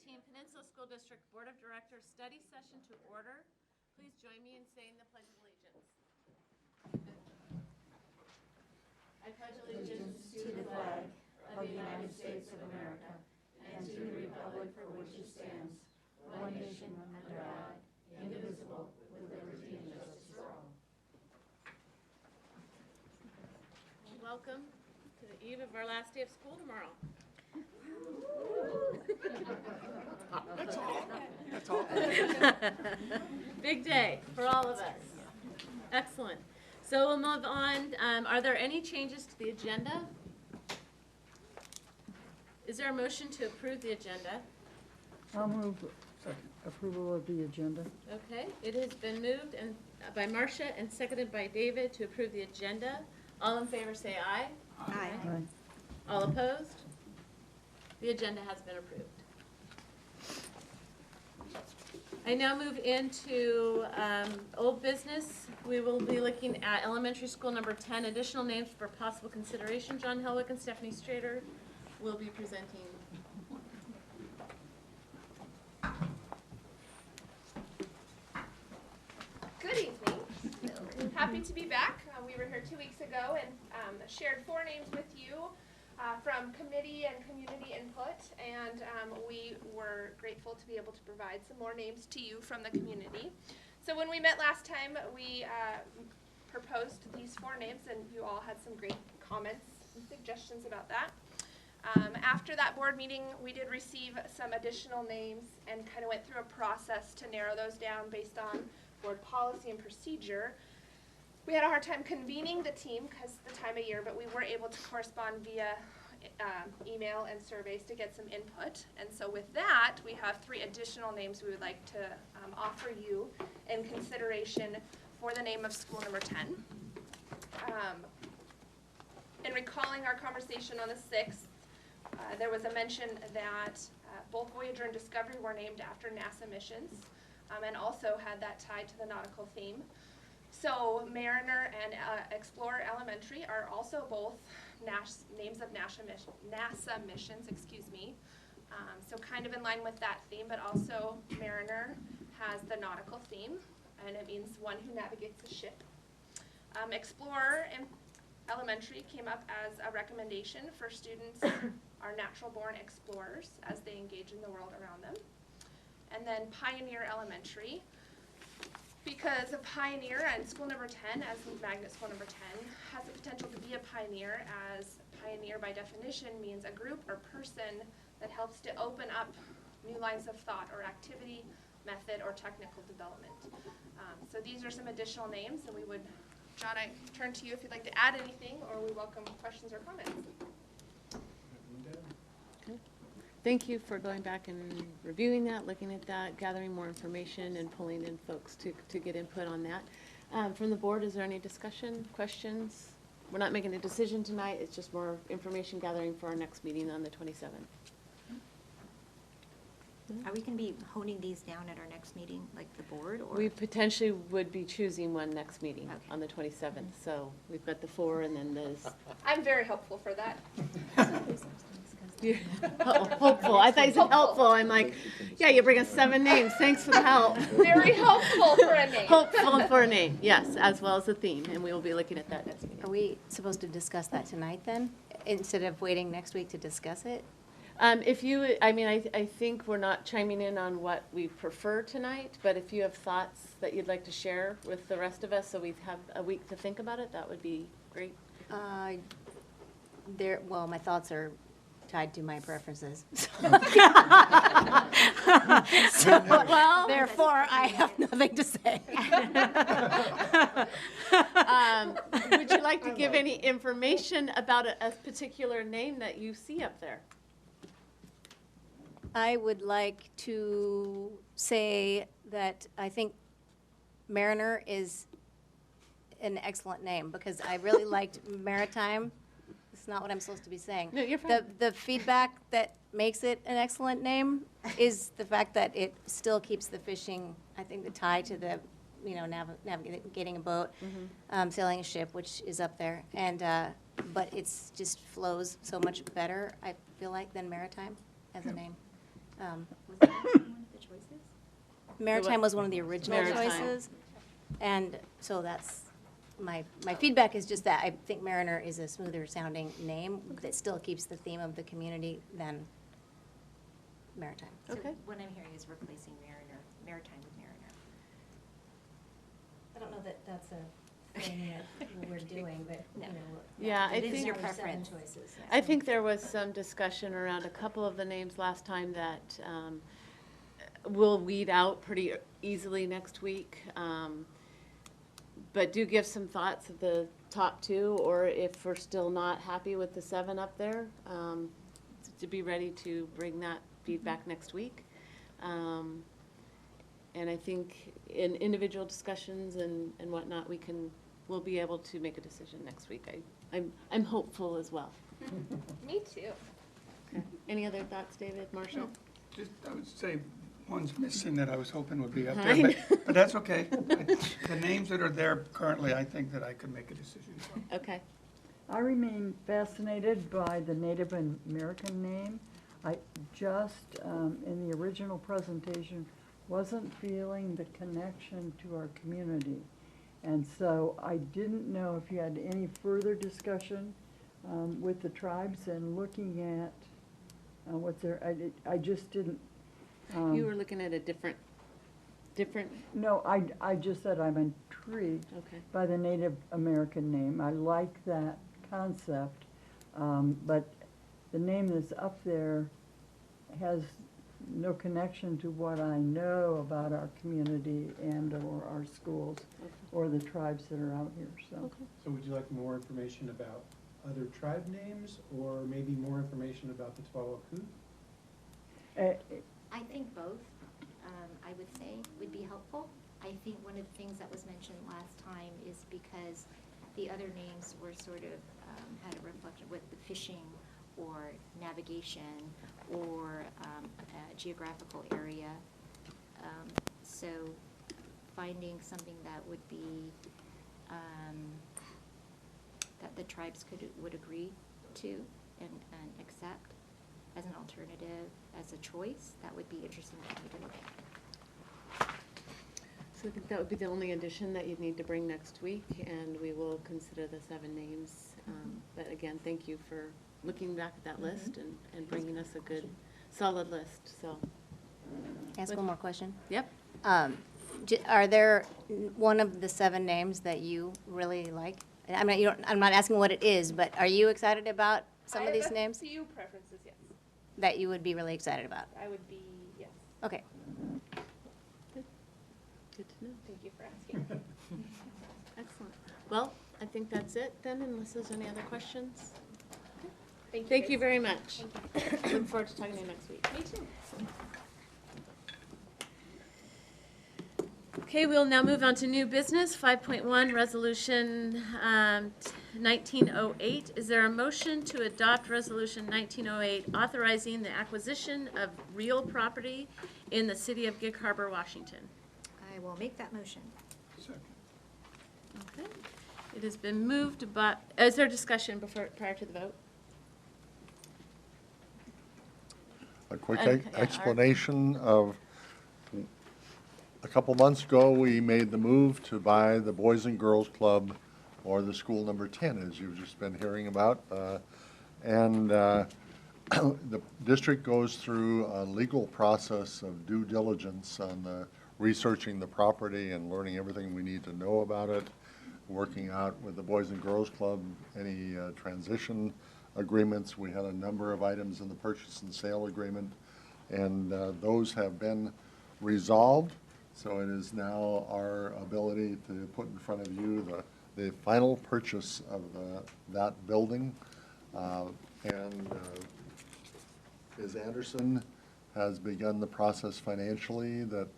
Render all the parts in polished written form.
2018 Peninsula School District Board of Directors Study Session to order. Please join me in saying the Pledge of Allegiance. I pledge allegiance to the flag of the United States of America and to the republic for which it stands, one nation under God, indivisible, with liberty and justice for all. Welcome to the eve of our last day of school tomorrow. That's all. That's all. Big day for all of us. Excellent. So we'll move on. Are there any changes to the agenda? Is there a motion to approve the agenda? I'll move approval of the agenda. Okay, it has been moved and by Marcia and seconded by David to approve the agenda. All in favor say aye. Aye. Aye. All opposed? The agenda has been approved. I now move into old business. We will be looking at elementary school number 10, additional names for possible consideration. John Helwick and Stephanie Strader will be presenting. Good evening. Happy to be back. We were here 2 weeks ago and shared 4 names with you from committee and community input, and we were grateful to be able to provide some more names to you from the community. So when we met last time, we proposed these 4 names, and you all had some great comments and suggestions about that. After that board meeting, we did receive some additional names and kind of went through a process to narrow those down based on board policy and procedure. We had a hard time convening the team because the time of year, but we were able to correspond via email and surveys to get some input. And so with that, we have 3 additional names we would like to offer you in consideration for the name of school number 10. In recalling our conversation on the 6th, there was a mention that both Voyager and Discovery were named after NASA missions and also had that tied to the nautical theme. So Mariner and Explorer Elementary are also both names of NASA missions, so kind of in line with that theme, but also Mariner has the nautical theme, and it means one who navigates a ship. Explorer Elementary came up as a recommendation for students are natural-born explorers as they engage in the world around them. And then Pioneer Elementary, because a pioneer and school number 10, as magnet school number 10, has the potential to be a pioneer, as pioneer by definition means a group or person that helps to open up new lines of thought or activity, method, or technical development. So these are some additional names, and we would, John, I turn to you if you'd like to add anything, or we welcome questions or comments. Thank you for going back and reviewing that, looking at that, gathering more information, and pulling in folks to get input on that. From the board, is there any discussion, questions? We're not making a decision tonight. It's just more information gathering for our next meeting on the 27th. Are we going to be honing these down at our next meeting, like the board? Or? We potentially would be choosing one next meeting Okay. on the 27th. So we've got the 4 and then the... I'm very helpful for that. Hopeful. I thought you said helpful. I'm like, yeah, you bring us 7 names. Thanks for the help. Very helpful for a name. Hopeful for a name, yes, as well as a theme, and we will be looking at that next meeting. Are we supposed to discuss that tonight then, instead of waiting next week to discuss it? If you, I think we're not chiming in on what we prefer tonight, but if you have thoughts that you'd like to share with the rest of us so we have a week to think about it, that would be great. Well, my thoughts are tied to my preferences. Well, Therefore, I have nothing to say. would you like to give any information about a particular name that you see up there? I would like to say that I think Mariner is an excellent name because I really liked Maritime. It's not what I'm supposed to be saying. No, you're fine. The feedback that makes it an excellent name is the fact that it still keeps the fishing, I think, the tie to the, navigating a boat, sailing a ship, which is up there, and but it's just flows so much better, I feel like, than Maritime as a name. Was that one of the choices? Maritime was one of the original Maritime. choices. And so that's, my feedback is just that I think Mariner is a smoother sounding name that still keeps the theme of the community than Maritime. So Okay. what I'm hearing is replacing Maritime with Mariner. I don't know that that's a thing that we're doing, but, you know, Yeah, I it is think- your There's 7 preference. choices, yeah. I think there was some discussion around a couple of the names last time that we'll weed out pretty easily next week. But do give some thoughts of the top 2, or if we're still not happy with the 7 up there, to be ready to bring that feedback next week. And I think in individual discussions and whatnot, we'll be able to make a decision next week. I'm hopeful as well. Me too. Okay. Any other thoughts, David, Marshall? Just, I would say, one's missing that I was hoping would be up I there, know. but that's okay. The names that are there currently, I think that I could make a decision. Okay. I remain fascinated by the Native American name. I just, in the original presentation, wasn't feeling the connection to our community. And so I didn't know if you had any further discussion with the tribes and looking at what's there. I just didn't. You were looking at a different, No, I just said I'm intrigued okay. by the Native American name. I like that concept, but the name that's up there has no connection to what I know about our community and or our schools or the tribes that are out here, so. Okay. So would you like more information about other tribe names, or maybe more information about the Tualaku? I think both, I would say, would be helpful. I think one of the things that was mentioned last time is because the other names were sort of, had a reflection with the fishing or navigation or a geographical area. So finding something that would be, that the tribes would agree to and accept as an alternative, as a choice, that would be interesting for me to look at. So I think that would be the only addition that you'd need to bring next week, and we will consider the 7 names. But again, thank you for looking back at that list and bringing us a good, solid list, so. Ask one more question. Yep. Are there one of the 7 names that you really like? I mean, I'm not asking what it is, but are you excited about some of these names I have a few preferences, yes. that you would be really excited about? I would be, yes. Okay. Good to know. Thank you for asking. Excellent. Well, I think that's it then, unless there's any other questions. Thank You guys. very much. Look forward to talking to you next week. Me too. Okay, we'll now move on to new business, 5.1, Resolution 1908. Is there a motion to adopt Resolution 1908 authorizing the acquisition of real property in the city of Gig Harbor, Washington? I will make that motion. Second. Okay. It has been moved, but, is there discussion prior to the vote? A quick Okay, Art. explanation of, a couple months ago, we made the move to buy the Boys and Girls Club, or the School Number 10, as you've just been hearing about. The district goes through a legal process of due diligence on researching the property and learning everything we need to know about it, working out with the Boys and Girls Club any transition agreements. We had a number of items in the purchase and sale agreement, and those have been resolved. So it is now our ability to put in front of you the final purchase of that building. Ms. Anderson has begun the process financially that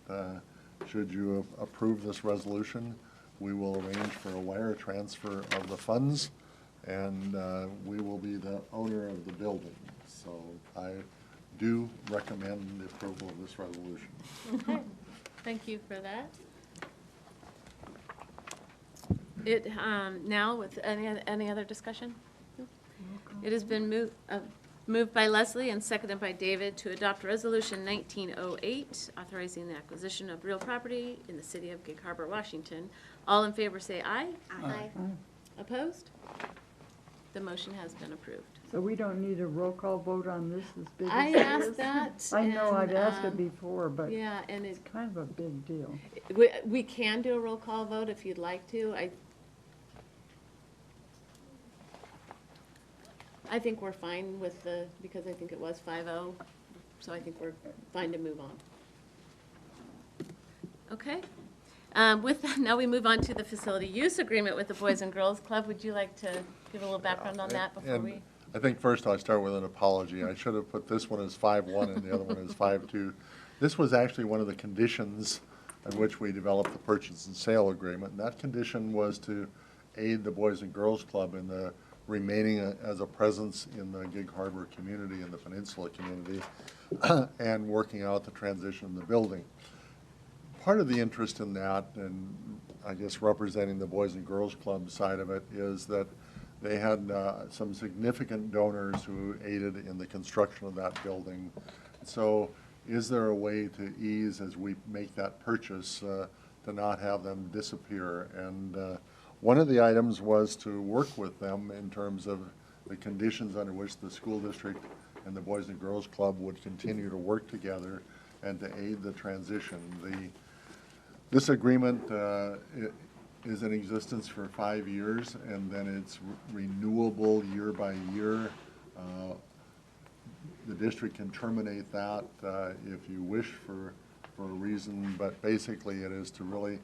should you approve this resolution, we will arrange for a wire transfer of the funds, and we will be the owner of the building. So I do recommend the approval of this resolution. Okay, thank you for that. Now with any other discussion? It has been moved, Moved by Leslie and seconded by David to adopt Resolution 1908, authorizing the acquisition of real property in the city of Gig Harbor, Washington. All in favor say aye. Aye. Opposed? The motion has been approved. So we don't need a roll call vote on this as big as I it is? asked that. I know, I've and, asked it before, but Yeah, and it's kind of a big deal. we can do a roll call vote if you'd like to. I think we're fine with because I think it was 5-0, so I think we're fine to move on. Okay. With that, now we move on to the facility use agreement with the Boys and Girls Club. Would you like to give a little background on that before And we? I think first I'll start with an apology. I should have put this one as 5-1 and the other one as 5-2. This was actually one of the conditions on which we developed the purchase and sale agreement. And that condition was to aid the Boys and Girls Club in the remaining as a presence in the Gig Harbor community and the Peninsula community and working out the transition in the building. Part of the interest in that, and I guess representing the Boys and Girls Club side of it, is that they had some significant donors who aided in the construction of that building. So is there a way to ease as we make that purchase to not have them disappear? And one of the items was to work with them in terms of the conditions under which the school district and the Boys and Girls Club would continue to work together and to aid the transition. This agreement is in existence for 5 years, and then it's renewable year by year. The district can terminate that if you wish for a reason, but basically it is to really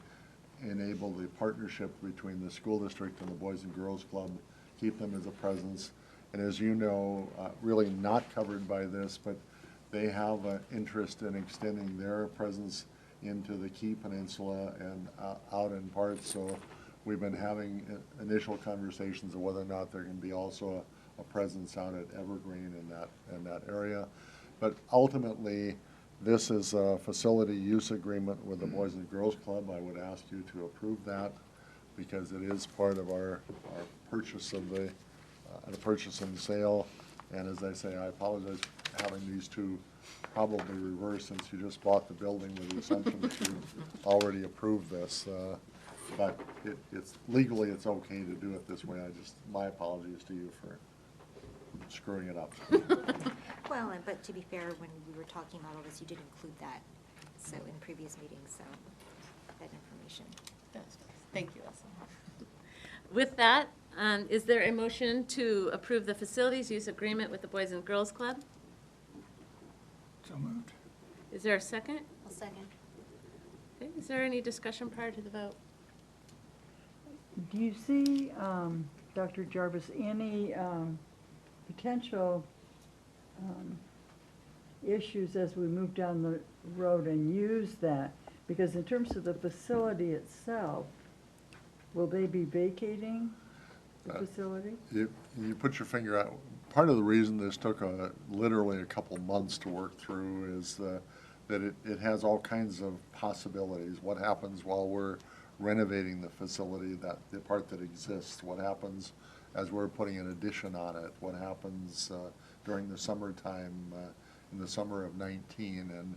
enable the partnership between the school district and the Boys and Girls Club, keep them as a presence. And as you know, really not covered by this, but they have an interest in extending their presence into the Key Peninsula and out in parts. So we've been having initial conversations of whether or not there can be also a presence out at Evergreen in that area. But ultimately, this is a facility use agreement with the Boys and Girls Club. I would ask you to approve that because it is part of our purchase of the purchase and sale. And as I say, I apologize for having these two probably reversed since you just bought the building with the assumption that you already approved this. But it's legally it's okay to do it this way. My apologies to you for screwing it up. Well, but to be fair, when we were talking about all this, you did include that, so in previous meetings, so that information. Thank you, Elsa. With that, is there a motion to approve the facilities use agreement with the Boys and Girls Club? So moved. Is there a second? I'll second. Okay, is there any discussion prior to the vote? Do you see, Dr. Jarvis, any potential issues as we move down the road and use that? Because in terms of the facility itself, will they be vacating the facility? You put your finger out. Part of the reason this took literally a couple months to work through is that it has all kinds of possibilities. What happens while we're renovating the facility, the part that exists? What happens as we're putting an addition on it? What happens during the summertime, in the summer of 19, and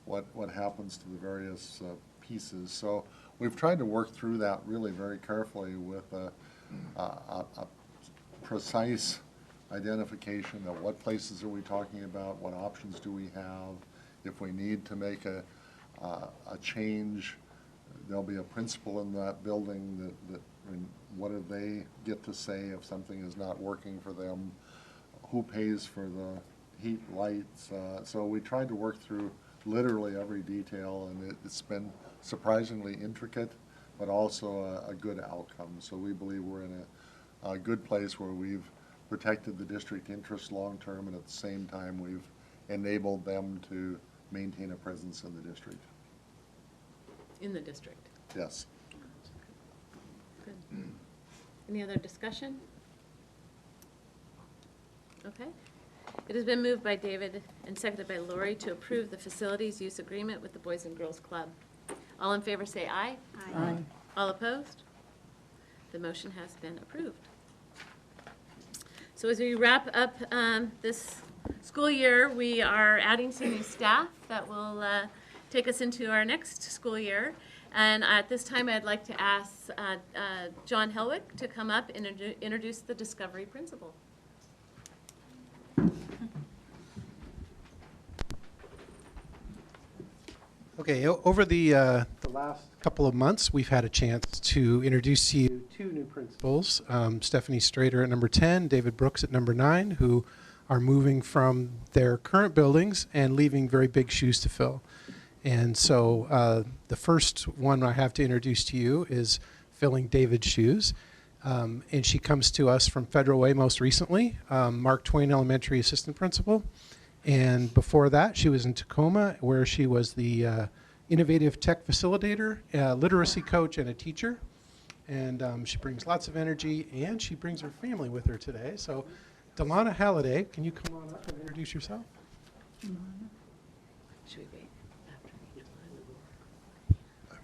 what happens to the various pieces? So we've tried to work through that really very carefully with a precise identification of what places are we talking about, what options do we have. If we need to make a change, there'll be a principal in that building that what do they get to say if something is not working for them? Who pays for the heat, lights? So we tried to work through literally every detail, and it's been surprisingly intricate, but also a good outcome. So we believe we're in a good place where we've protected the district interests long-term, and at the same time, we've enabled them to maintain a presence in the district. In the district? Yes. Good. Any other discussion? Okay. It has been moved by David and seconded by Lori to approve the facilities use agreement with the Boys and Girls Club. All in favor say aye. Aye. All opposed? The motion has been approved. So as we wrap up this school year, we are adding some new staff that will take us into our next school year. And at this time, I'd like to ask John Helwick to come up and introduce the Discovery Principal. Okay, over the last couple of months, we've had a chance to introduce to you two new principals, Stephanie Strader at number 10, David Brooks at number 9, who are moving from their current buildings and leaving very big shoes to fill. And so the first one I have to introduce to you is filling David's shoes. And she comes to us from Federal Way most recently, Mark Twain Elementary Assistant Principal. And before that, she was in Tacoma, where she was the innovative tech facilitator, literacy coach, and a teacher. And she brings lots of energy, and she brings her family with her today. So, Delana Halliday, can you come on up and introduce yourself? Should we wait after each one?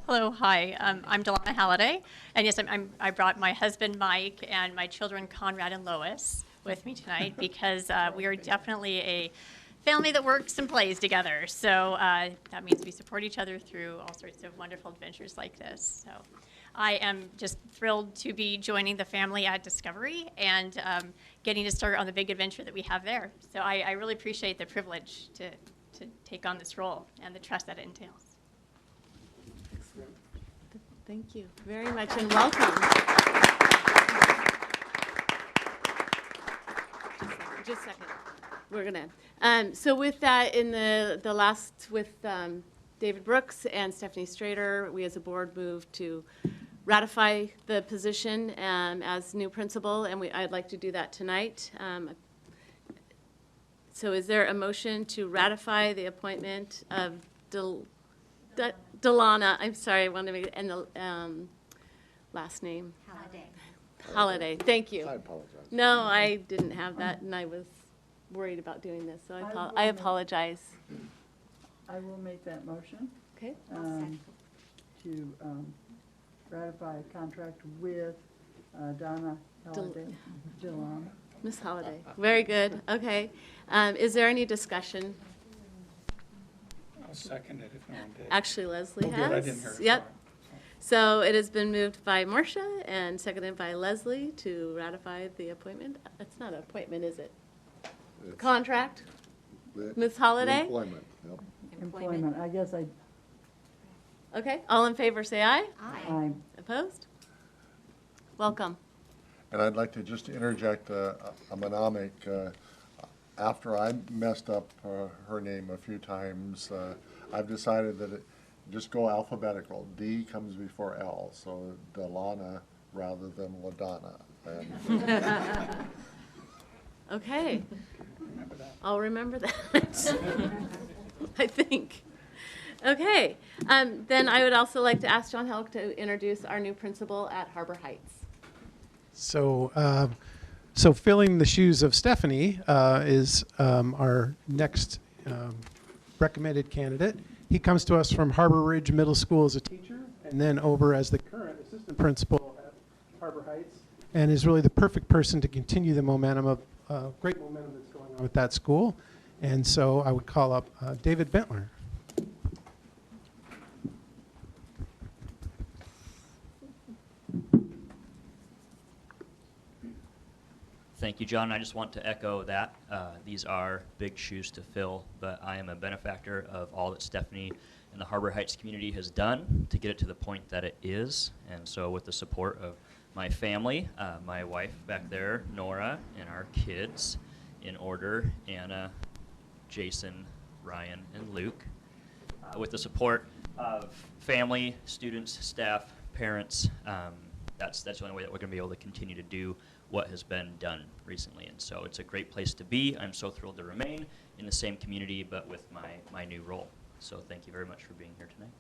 Hello, hi. I'm Delana Halliday, and yes, I brought my husband Mike and my children Conrad and Lois with me tonight because we are definitely a family that works and plays together. So that means we support each other through all sorts of wonderful adventures like this. So I am just thrilled to be joining the family at Discovery and getting to start on the big adventure that we have there. So I really appreciate the privilege to take on this role and the trust that it entails. Thank you very much and welcome. Just a second. We're gonna. So with that, in the last with David Brooks and Stephanie Strader, we as a board moved to ratify the position as new principal, and I'd like to do that tonight. So is there a motion to ratify the appointment of Delana? I'm sorry, I wanted to make and the last name. Holiday. Thank you. I apologize. No, I didn't have that, and I was worried about doing this, so I apologize. I will make that motion Okay. to ratify a contract with Donna Halliday, Delana. Miss Holiday. Very good. Okay. Is there any discussion? I'll second it if no one did. Actually, Leslie Oh, has. good, I didn't hear it, Yep. sorry. So it has been moved by Marcia and seconded by Leslie to ratify the appointment. It's not an appointment, is it? It's Contract? the- Ms. Holiday? Employment, yep. Employment, I guess Okay. All in favor, say aye. I Opposed? Welcome. And I'd like to just interject a mnemonic. After I messed up her name a few times, I've decided that just go alphabetical. D comes before L, so Delana rather than LaDonna. Okay. Remember that. I'll remember that. I think. Okay. Then I would also like to ask John Helk to introduce our new principal at Harbor Heights. So, so filling the shoes of Stephanie is our next recommended candidate. He comes to us from Harbor Ridge Middle School as a teacher, and then over as the current assistant principal at Harbor Heights, and is really the perfect person to continue the momentum of great momentum that's going on at that school. And so I would call up David Bentler. Thank you, John. I just want to echo that. These are big shoes to fill, but I am a benefactor of all that Stephanie and the Harbor Heights community has done to get it to the point that it is. And so with the support of my family, my wife back there, Nora, and our kids in order, Anna, Jason, Ryan, and Luke, with the support of family, students, staff, parents, that's the only way that we're going to be able to continue to do what has been done recently. And so it's a great place to be. I'm so thrilled to remain in the same community, but with my new role. So thank you very much for being here tonight.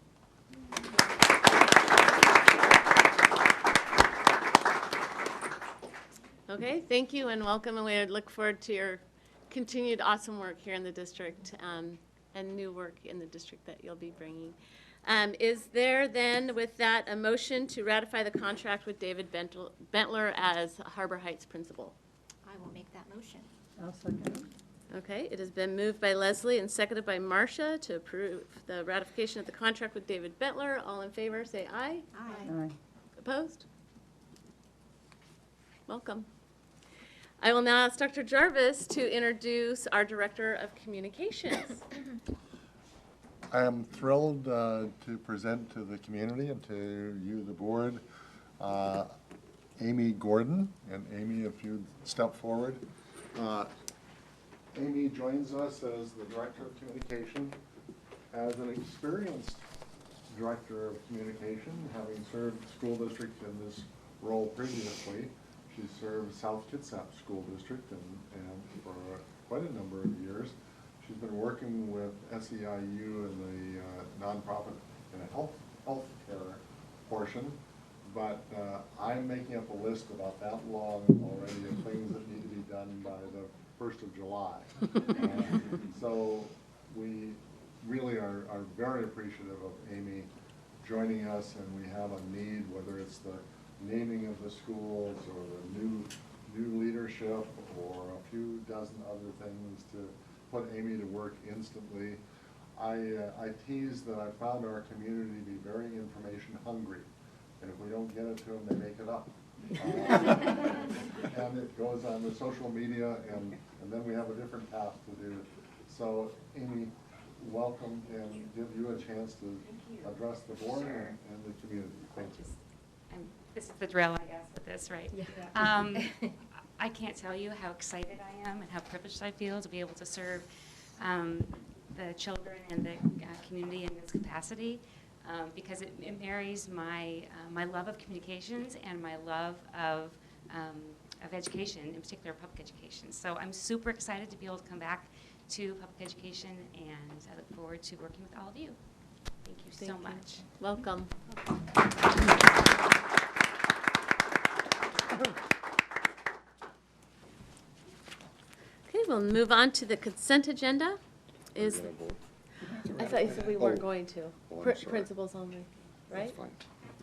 Okay, thank you and welcome, and we look forward to your continued awesome work here in the district and new work in the district that you'll be bringing. Is there then, with that, a motion to ratify the contract with David Bentler as Harbor Heights principal? I will make that motion. I'll second it. Okay, it has been moved by Leslie and seconded by Marcia to approve the ratification of the contract with David Bentler. All in favor, say aye. Aye. Opposed? Welcome. I will now ask Dr. Jarvis to introduce our Director of Communications. I am thrilled to present to the community and to you, the board, Amy Gordon. And Amy, if you'd step forward. Amy joins us as the Director of Communication, as an experienced Director of Communication, having served the school district in this role previously. She served South Kitsap School District and for quite a number of years. She's been working with SEIU in the nonprofit in a healthcare portion, but I'm making up a list about that long already of things that need to be done by the 1st of July. So we really are very appreciative of Amy joining us, and we have a need, whether it's the naming of the schools or the new leadership or a few dozen other things to put Amy to work instantly. I tease that I found our community to be very information hungry, and if we don't get it to them, they make it up. And it goes on the social media, and then we have a different path to do. So Amy, welcome, and give you a chance to address the board and the community. Thank you. This is the drill, I guess, with this, right? Yeah. I can't tell you how excited I am and how privileged I feel to be able to serve the children and the community in this capacity, because it marries my love of communications and my love of education, in particular public education. So I'm super excited to be able to come back to public education, and I look forward to working with all of you. Thank you so much. Welcome. Okay, we'll move on to the consent agenda. I thought you said we weren't going to. Principals only, right? That's fine.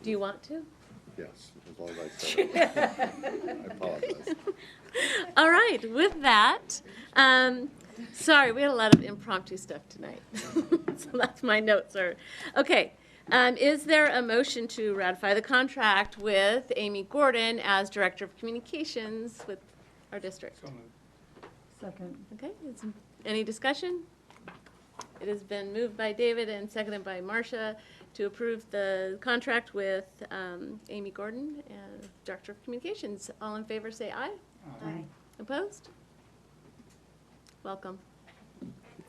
Do you want to? Yes, as long as I said it. I apologize. All right, with that, sorry, we had a lot of impromptu stuff tonight. So that's my notes. Okay, is there a motion to ratify the contract with Amy Gordon as Director of Communications with our district? So moved. Second. Okay, any discussion? It has been moved by David and seconded by Marcia to approve the contract with Amy Gordon, Director of Communications. All in favor say aye. Aye. Opposed? Welcome.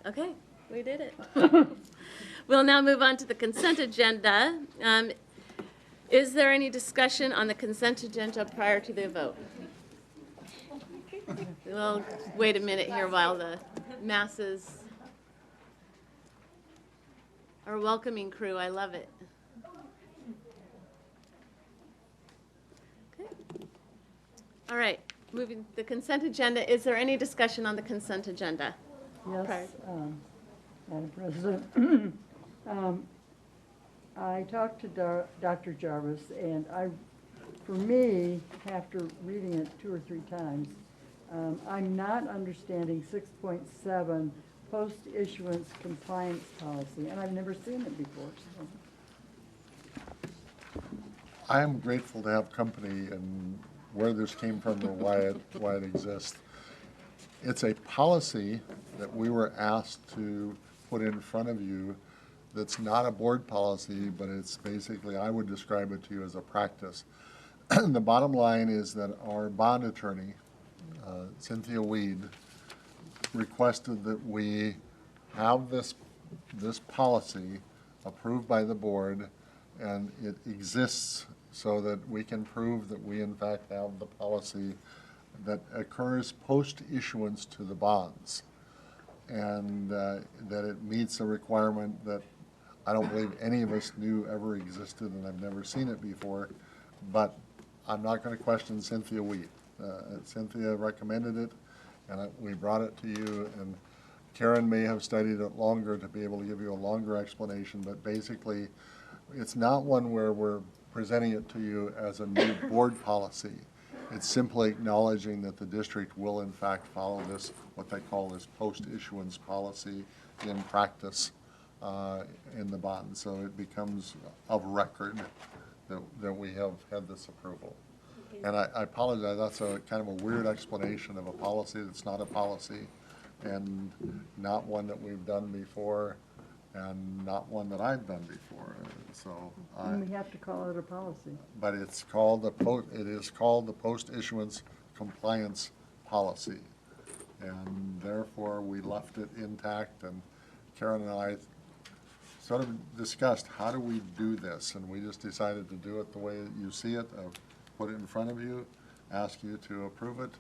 Okay, we did it. We'll now move on to the consent agenda. Is there any discussion on the consent agenda prior to the vote? We'll wait a minute here while the masses, our welcoming crew, I love it. Okay. All right, moving the consent agenda. Is there any discussion on the consent agenda? Yes, Prior. Madam President. I talked to Dr. Jarvis, and for me, after reading it 2 or 3 times, I'm not understanding 6.7 post-issuance compliance policy, and I've never seen it before. So. I am grateful to have company and where this came from or why it exists. It's a policy that we were asked to put in front of you that's not a board policy, but it's basically, I would describe it to you as a practice. The bottom line is that our bond attorney, Cynthia Weed, requested that we have this policy approved by the board, and it exists so that we can prove that we in fact have the policy that occurs post-issuance to the bonds, and that it meets a requirement that I don't believe any of us knew ever existed, and I've never seen it before, but I'm not going to question Cynthia Weed. Cynthia recommended it, and we brought it to you, and Karen may have studied it longer to be able to give you a longer explanation, but basically it's not one where we're presenting it to you as a new board policy. It's simply acknowledging that the district will in fact follow this, what they call this post-issuance policy in practice in the bond. So it becomes of record that we have had this approval. And I apologize, that's a kind of a weird explanation of a policy that's not a policy and not one that we've done before and not one that I've done before. So And we have to call it a policy. but it's called it is called the post-issuance compliance policy. And therefore, we left it intact, and Karen and I sort of discussed, how do we do this? And we just decided to do it the way you see it, put it in front of you, ask you to approve it,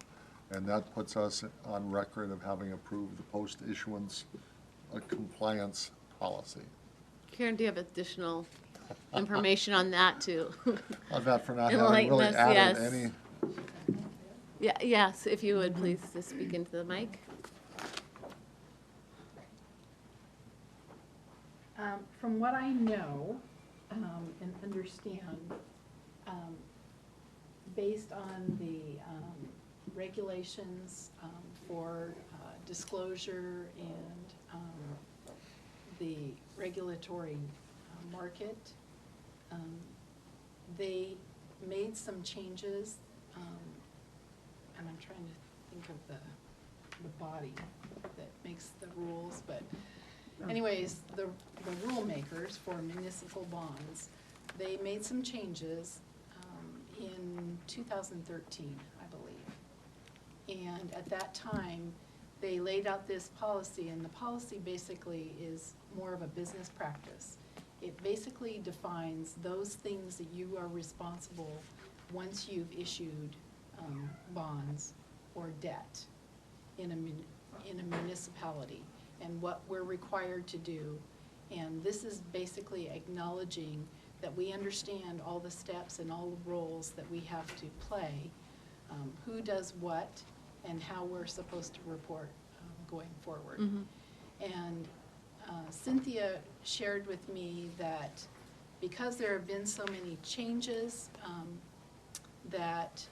and that puts us on record of having approved the post-issuance compliance policy. Karen, do you have additional information on that too? How's that for not having Enlighten really us, added yes. any? Yeah, yes, if you would please just speak into the mic. From what I know and understand, based on the regulations for disclosure and the regulatory market, they made some changes, and I'm trying to think of the body that makes the rules, but anyways, the rule makers for municipal bonds, they made some changes in 2013, I believe. And at that time, they laid out this policy, and the policy basically is more of a business practice. It basically defines those things that you are responsible once you've issued bonds or debt in a municipality, and what we're required to do. And this is basically acknowledging that we understand all the steps and all the roles that we have to play, who does what, and how we're supposed to report going forward. And Cynthia shared with me that because there have been so many changes, that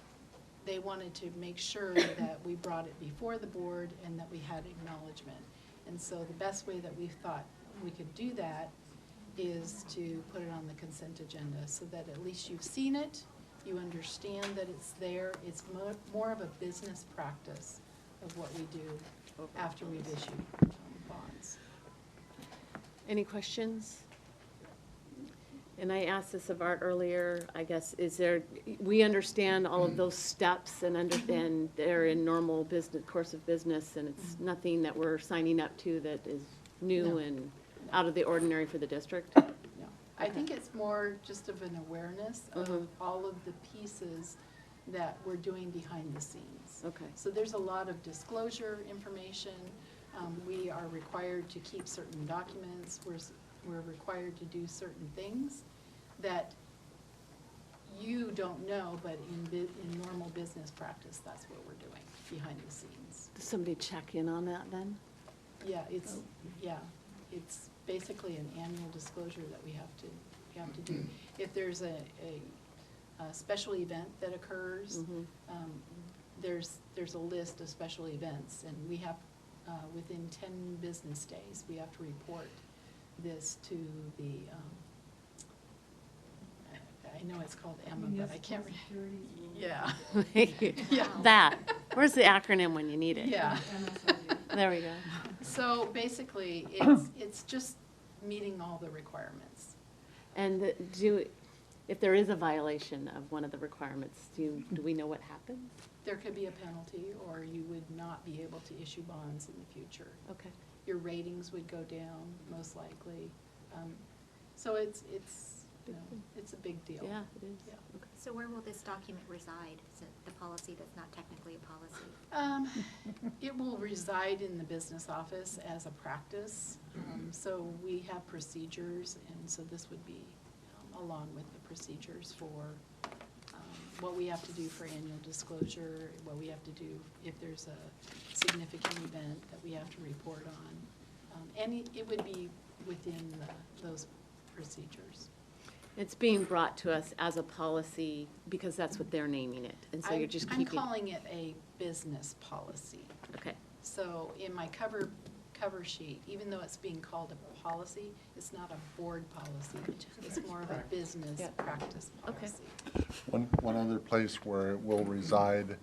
they wanted to make sure that we brought it before the board and that we had acknowledgement. And so the best way that we thought we could do that is to put it on the consent agenda, so that at least you've seen it, you understand that it's there. It's more of a business practice of what we do after we've issued bonds. Any questions? And I asked this of Art earlier, I guess, we understand all of those steps and understand they're in normal business, course of business, and it's nothing that we're signing up to that is new No. and out of the ordinary for the district? No, I Okay. think it's more just of an awareness of all of the pieces that we're doing behind the scenes. Okay. So there's a lot of disclosure information. We are required to keep certain documents. We're required to do certain things that you don't know, but in normal business practice, that's what we're doing behind the scenes. Does somebody check in on that then? Yeah, it's basically an annual disclosure that we have to do. If there's a special event that occurs, there's a list of special events, and we have, within 10 business days, we have to report this to the, I know it's called Emma, but I can't. Yeah. Yeah. That, where's the acronym when you need it? Yeah. There we go. So basically, it's just meeting all the requirements. And if there is a violation of one of the requirements, do we know what happens? There could be a penalty, or you would not be able to issue bonds in the future. Okay. Your ratings would go down, most likely. So it's a big deal. Yeah, it is. Yeah. Okay. So where will this document reside? Is it the policy that's not technically a policy? It will reside in the business office as a practice. So we have procedures, and so this would be along with the procedures for what we have to do for annual disclosure, what we have to do if there's a significant event that we have to report on. And it would be within those procedures. It's being brought to us as a policy because that's what they're naming it, and so you're just I'm keeping. calling it a business policy. Okay, So in my cover sheet, even though it's being called a policy, it's not a board policy. It's more of a business Yeah. practice Okay. policy. One other place where it will reside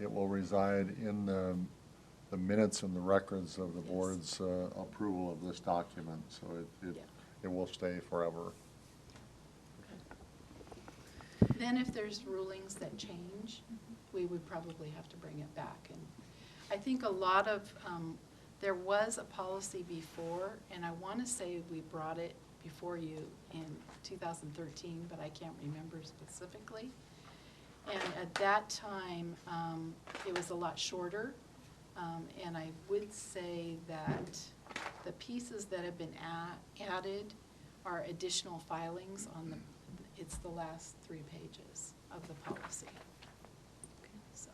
in the minutes and the records of the Yes. board's approval of this document, so Yeah. it will stay forever. Then if there's rulings that change, we would probably have to bring it back. And I think a lot of, there was a policy before, and I want to say we brought it before you in 2013, but I can't remember specifically. And at that time, it was a lot shorter, and I would say that the pieces that have been added are additional filings on the, it's the last 3 pages of the policy. So,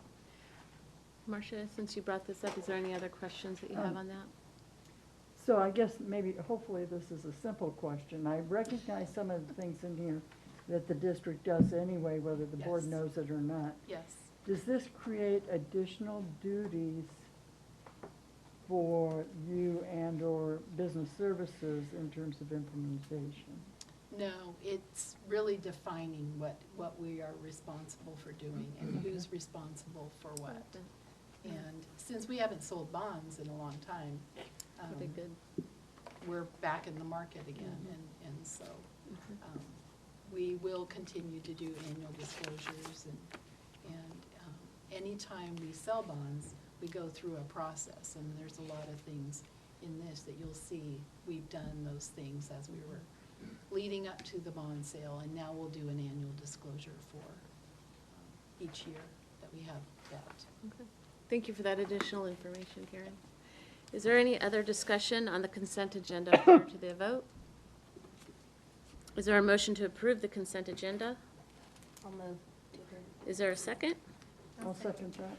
Marcia, since you brought this up, is there any other questions that you have on that? So I guess maybe, hopefully this is a simple question. I recognize some of the things in here that the district does anyway, whether the board Yes. knows it or not. yes. Does this create additional duties for you and/or business services in terms of implementation? No, it's really defining what we are responsible for doing and who's responsible for what. And since we haven't sold bonds in a long time, That'd be good. we're back in the market again, and so we will continue to do annual disclosures, and anytime we sell bonds, we go through a process, and there's a lot of things in this that you'll see. We've done those things as we were leading up to the bond sale, and now we'll do an annual disclosure for each year that we have debt. Okay. Thank you for that additional information, Karen. Is there any other discussion on the consent agenda prior to the vote? Is there a motion to approve the consent agenda? I'll move to approve. Is there a second? I'll second that.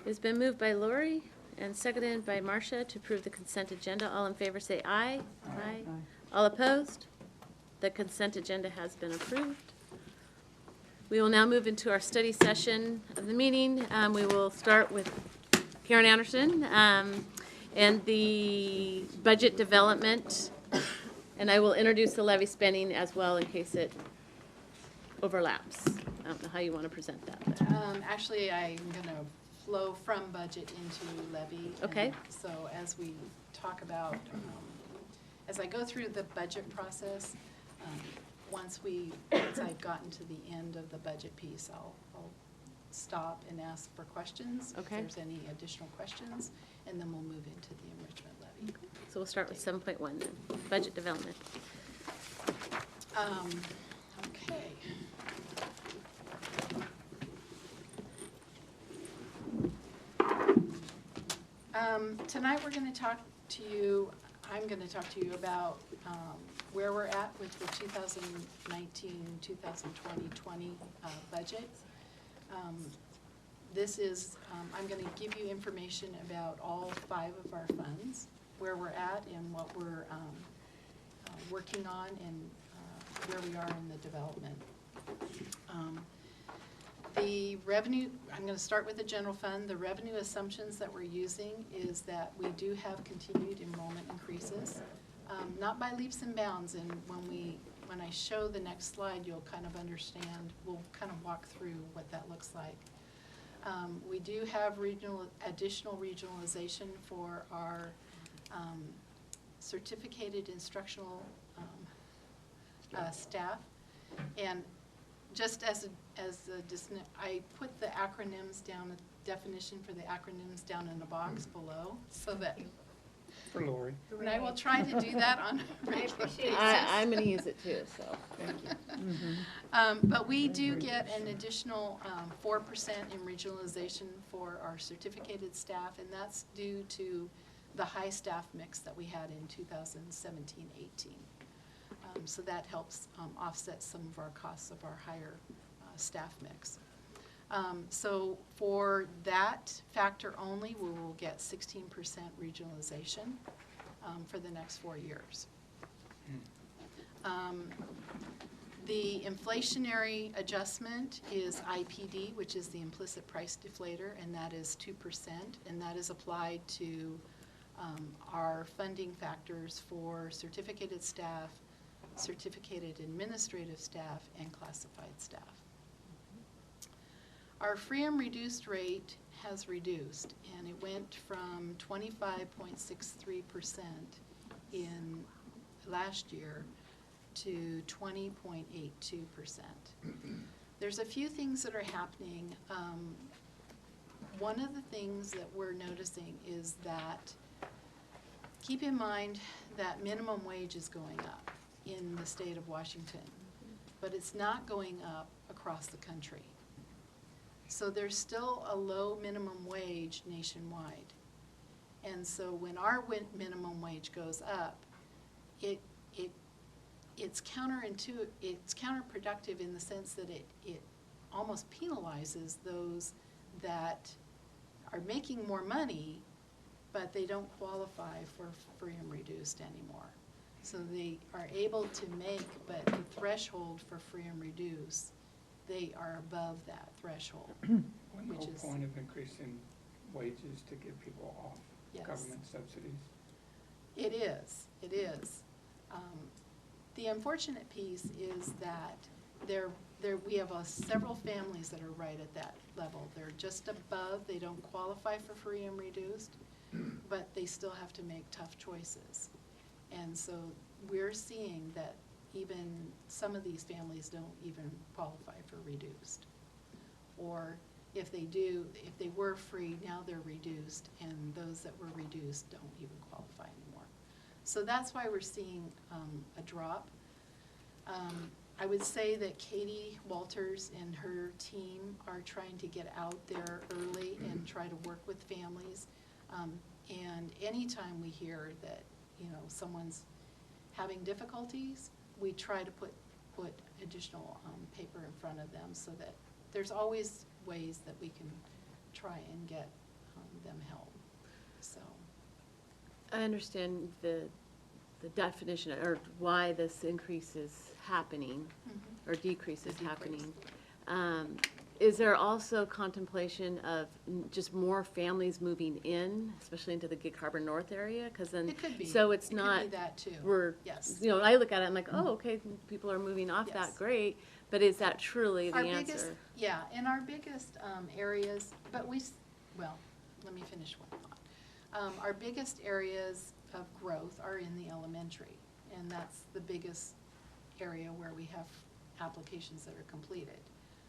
It's been moved by Lori and seconded by Marcia to approve the consent agenda. All in favor say aye. Aye. All opposed? The consent agenda has been approved. We will now move into our study session of the meeting. We will start with Karen Anderson and the budget development. And I will introduce the levy spending as well in case it overlaps. I don't know how you want to present that. but- Actually, I'm going to flow from budget into levy. Okay. And so as we talk about, as I go through the budget process, once I've gotten to the end of the budget piece, I'll stop and ask for questions. Okay. If there's any additional questions, and then we'll move into the enrichment levy. So we'll start with 7.1 then, budget development. Okay. Tonight, we're going to talk to you, I'm going to talk to you about where we're at with the 2019-2020 budget. This is, I'm going to give you information about all 5 of our funds, where we're at and what we're working on, and where we are in the development. The revenue, I'm going to start with the general fund. The revenue assumptions that we're using is that we do have continued enrollment increases, not by leaps and bounds. And when I show the next slide, you'll kind of understand. We'll kind of walk through what that looks like. We do have additional regionalization for our certificated instructional staff, and just I put the acronyms down, the definition for the acronyms down in a box below, so that, For Lori. and I will try to do that on a regular basis. I'm going to use it too, so. Thank you. But we do get an additional 4% in regionalization for our certificated staff, and that's due to the high staff mix that we had in 2017-18. So that helps offset some of our costs of our higher staff mix. So for that factor only, we will get 16% regionalization for the next 4 years. The inflationary adjustment is IPD, which is the implicit price deflator, and that is 2%, and that is applied to our funding factors for certificated staff, certificated administrative staff, and classified staff. Our free and reduced rate has reduced, and it went from 25.63% in last year to 20.82%. There's a few things that are happening. One of the things that we're noticing is that, keep in mind that minimum wage is going up in the state of Washington, but it's not going up across the country. So there's still a low minimum wage nationwide. And so when our minimum wage goes up, it's counterproductive in the sense that it almost penalizes those that are making more money, but they don't qualify for free and reduced anymore. So they are able to make, but the threshold for free and reduced, they are above that threshold. Wouldn't the Which whole is- point of increasing wages to get people off Yes. government subsidies? It is, it is. The unfortunate piece is that we have several families that are right at that level. They're just above, they don't qualify for free and reduced, but they still have to make tough choices. And so we're seeing that even some of these families don't even qualify for reduced. Or if they do, if they were free, now they're reduced, and those that were reduced don't even qualify anymore. So that's why we're seeing a drop. I would say that Katie Walters and her team are trying to get out there early and try to work with families. And anytime we hear that, someone's having difficulties, we try to put additional paper in front of them so that there's always ways that we can try and get them help. So I understand the definition or why this increase is happening or decrease is happening. Is there also contemplation of just more families moving in, especially into the Gig Harbor North area? Because then, it could be. so it's It could not, be that too. Yes. I look at it, I'm like, oh, okay, people are moving off Yes. that, great. But is that truly the Our answer? biggest, yeah, and our biggest areas, but well, let me finish one thought. Our biggest areas of growth are in the elementary, and that's the biggest area where we have applications that are completed.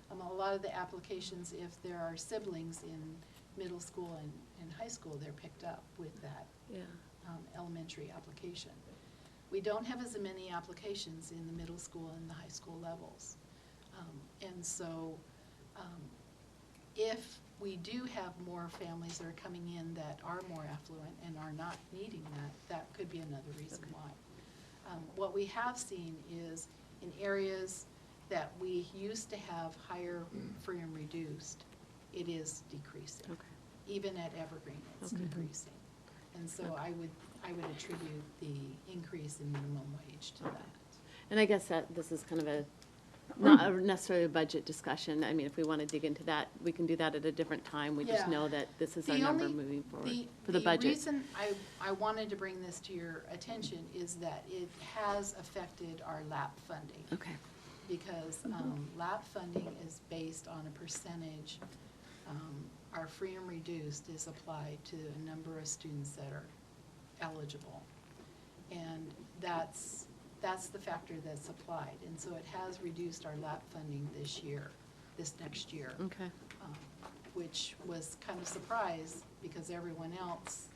A lot of the applications, if there are siblings in middle school and high school, they're picked up with that elementary application. We don't have as many applications in the middle school and the high school levels. And so if we do have more families that are coming in that are more affluent and are not needing that could be another reason why. What we have seen is in areas that we used to have higher free and reduced, it is decreasing. Okay. Even at Evergreen, it's Okay. decreasing. And so I would attribute the increase in minimum wage to that. And I guess that this is kind of not necessarily a budget discussion. I mean, if we want to dig into that, we can do that at a different time. We just Yeah. know that this is our The number only- moving forward for the budget. The reason I wanted to bring this to your attention is that it has affected our LAP funding. Okay. Because LAP funding is based on a percentage. Our free and reduced is applied to a number of students that are eligible. And that's the factor that's applied. And so it has reduced our LAP funding this next year. Okay. Which was kind of surprised because everyone else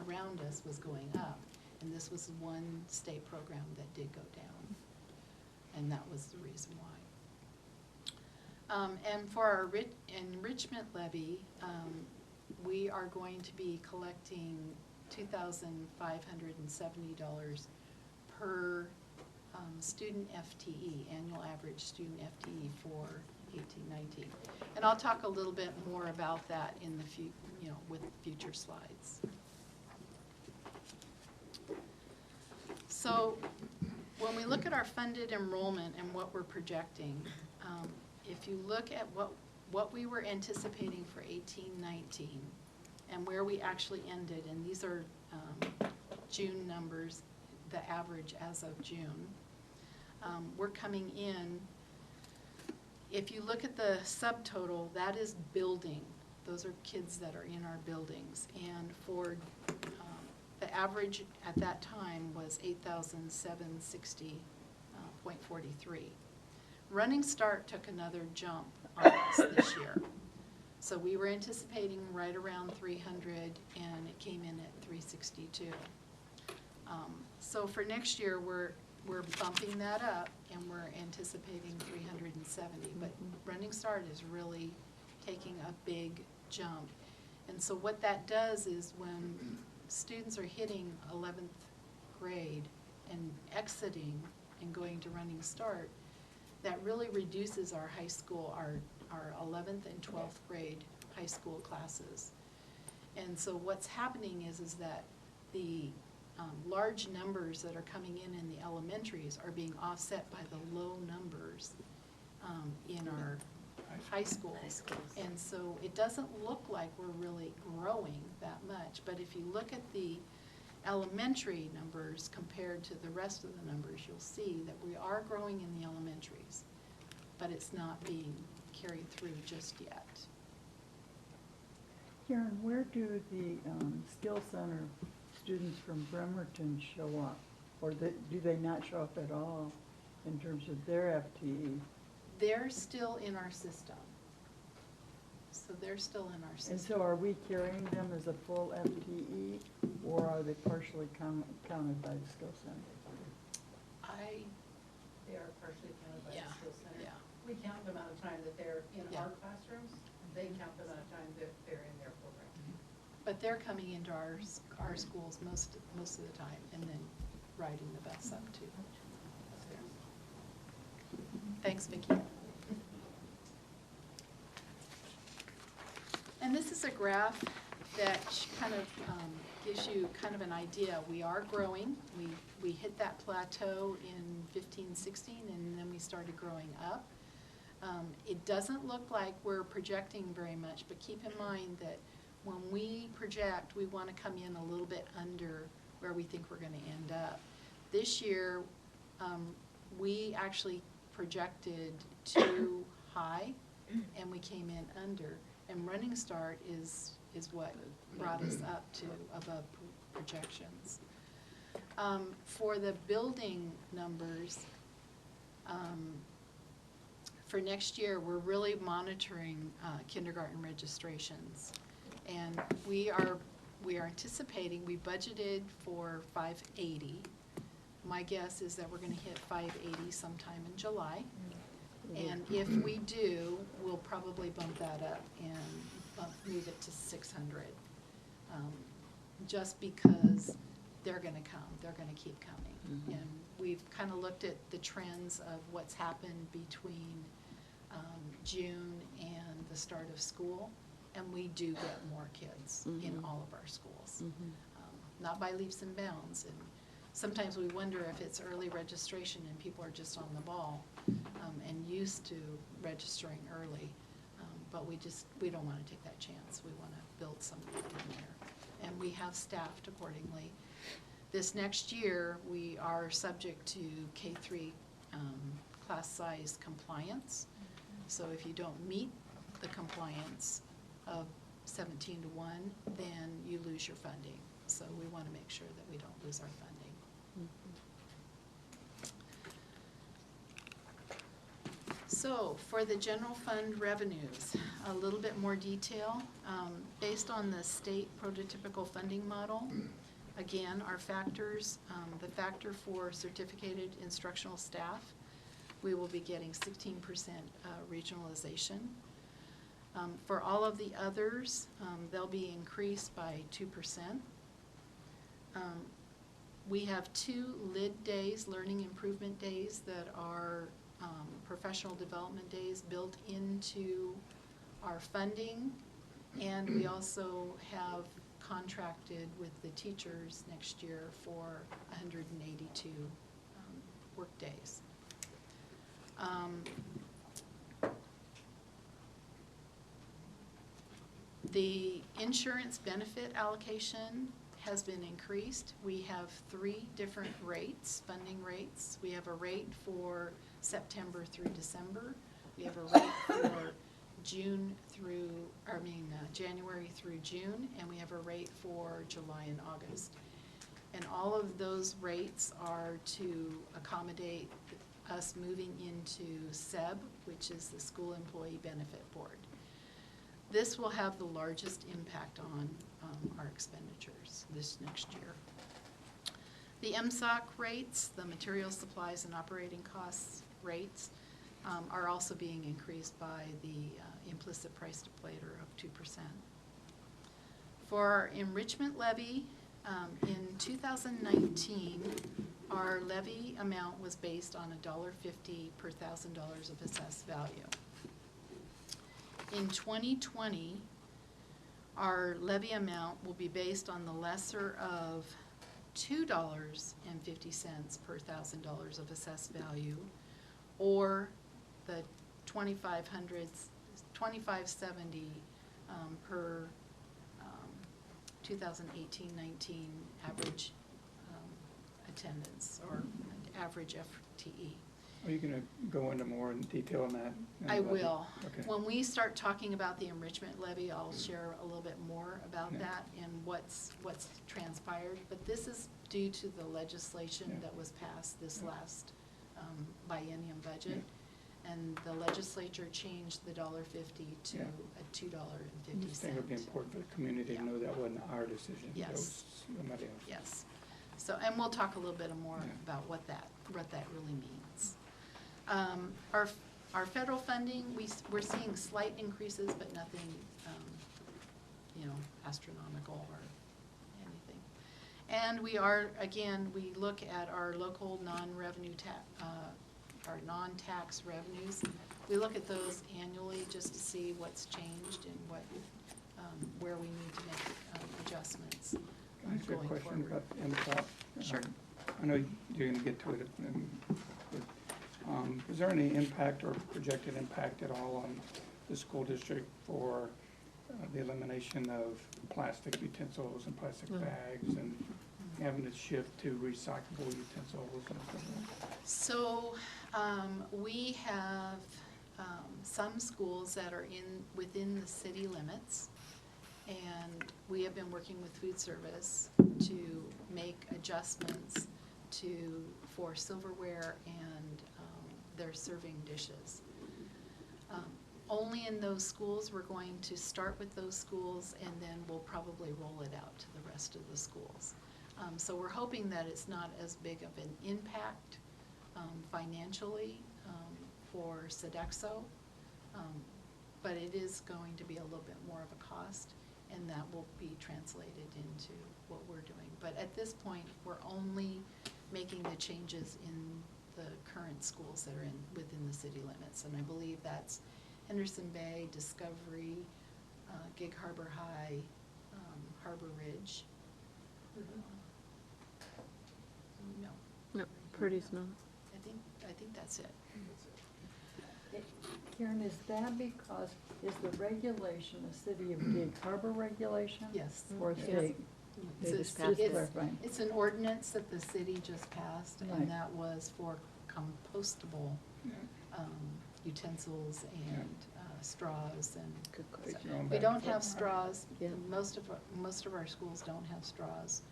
around us was going up. And this was one state program that did go down. And that was the reason why. And for our enrichment levy, we are going to be collecting $2,570 per student FTE, annual average student FTE for 18-19. And I'll talk a little bit more about that in the with future slides. So When we look at our funded enrollment and what we're projecting, if you look at what we were anticipating for 18-19 and where we actually ended, and these are June numbers, the average as of June, we're coming in, if you look at the subtotal, that is building. Those are kids that are in our buildings. And for the average at that time was 8,760.43. Running Start took another jump on us this year. So we were anticipating right around 300, and it came in at 362. So for next year, we're bumping that up, and we're anticipating 370. But Running Start is really taking a big jump. And so what that does is when students are hitting 11th grade and exiting and going to Running Start, that really reduces our high school, our 11th and 12th grade high school classes. And so what's happening is that the large numbers that are coming in the elementaries are being offset by the low numbers in our high schools. And so it doesn't look like we're really growing that much, but if you look at the elementary numbers compared to the rest of the numbers, you'll see that we are growing in the elementaries, but it's not being carried through just yet. Karen, where do the Skill Center students from Bremerton show up? Or do they not show up at all in terms of their FTE? They're still in our system. So they're still in our system. And so are we carrying them as a full FTE, or are they partially counted by the Skill Center? They are partially counted by Yeah, the Skill Center. yeah. We count the amount of time that they're in Yeah. our classrooms, and they count the amount of time that they're in their program. But they're coming into our schools most of the time, and then riding the bus up too. Thanks, Vicki. And this is a graph that kind of gives you kind of an idea. We are growing. We hit that plateau in 15-16, and then we started growing up. It doesn't look like we're projecting very much, but keep in mind that when we project, we want to come in a little bit under where we think we're going to end up. This year, we actually projected too high, and we came in under. And Running Start is what brought us up to above projections. For the building numbers, for next year, we're really monitoring kindergarten registrations. And we are anticipating, we budgeted for 580. My guess is that we're going to hit 580 sometime in July. And if we do, we'll probably bump that up and move it to 600. Just because they're going to come, they're going to keep coming. And we've kind of looked at the trends of what's happened between June and the start of school. And we do get more kids in all of our schools. Not by leaps and bounds. And sometimes we wonder if it's early registration and people are just on the ball and used to registering early. But we don't want to take that chance. We want to build something in there. And we have staffed accordingly. This next year, we are subject to K-3 class size compliance. So if you don't meet the compliance of 17-1, then you lose your funding. So we want to make sure that we don't lose our funding. So for the general fund revenues, a little bit more detail. Based on the state prototypical funding model, again, our factors, the factor for certificated instructional staff, we will be getting 16% regionalization. For all of the others, they'll be increased by 2%. We have 2 LID days, learning improvement days, that are professional development days built into our funding. And we also have contracted with the teachers next year for 182 workdays. The insurance benefit allocation has been increased. We have 3 different rates, funding rates. We have a rate for September through December. We have a rate for January through June, and we have a rate for July and August. And all of those rates are to accommodate us moving into SEB, which is the School Employee Benefit Board. This will have the largest impact on our expenditures this next year. The MSOC rates, the materials, supplies, and operating costs rates, are also being increased by the implicit price deflator of 2%. For our enrichment levy, in 2019, our levy amount was based on $1.50 per $1,000 of assessed value. In 2020, our levy amount will be based on the lesser of $2.50 per $1,000 of assessed value, or the $2,570 per 2018-19 average attendance or average FTE. Are you gonna go into more in detail on that? I will. Okay. When we start talking about the enrichment levy, I'll share a little bit more about Yeah. that and what's transpired. But this is due to the legislation Yeah. that was passed this Yeah. last biennium budget. And the legislature changed the $1.50 to Yeah. a $2.50. I just think it would be important for the community to Yeah. know that wasn't our decision. That Yes. was somebody else. Yes. So, and we'll talk a little bit more Yeah. about what that really means. Our federal funding, we're seeing slight increases, but nothing, astronomical or anything. And we look at our local our non-tax revenues. We look at those annually just to see what's changed and where we need to make adjustments Can I ask you a going question forward. about MSOC? Sure. I know you're gonna get to it, but is there any impact or projected impact at all on the school district for the elimination of plastic utensils and plastic bags and having to shift to recyclable utensils and stuff like that? So, we have some schools that are within the city limits, and we have been working with food service to make adjustments for silverware and their serving dishes. Only in those schools, we're going to start with those schools, and then we'll probably roll it out to the rest of the schools. So we're hoping that it's not as big of an impact financially for Sodexo, but it is going to be a little bit more of a cost, and that will be translated into what we're doing. But at this point, we're only making the changes in the current schools that are within the city limits, and I believe that's Henderson Bay, Discovery, Gig Harbor High, Harbor Ridge. No. No, Purdy's not. I think that's it. Karen, is that because, is the regulation a city of Gig Harbor regulation? Yes. Or Yes. state? They It's- just passed it's- clarifying. It's an ordinance that the city just passed, Right. and that was for compostable utensils and straws and. Take your own We bag. don't have straws. Yeah. Most of our schools don't have straws.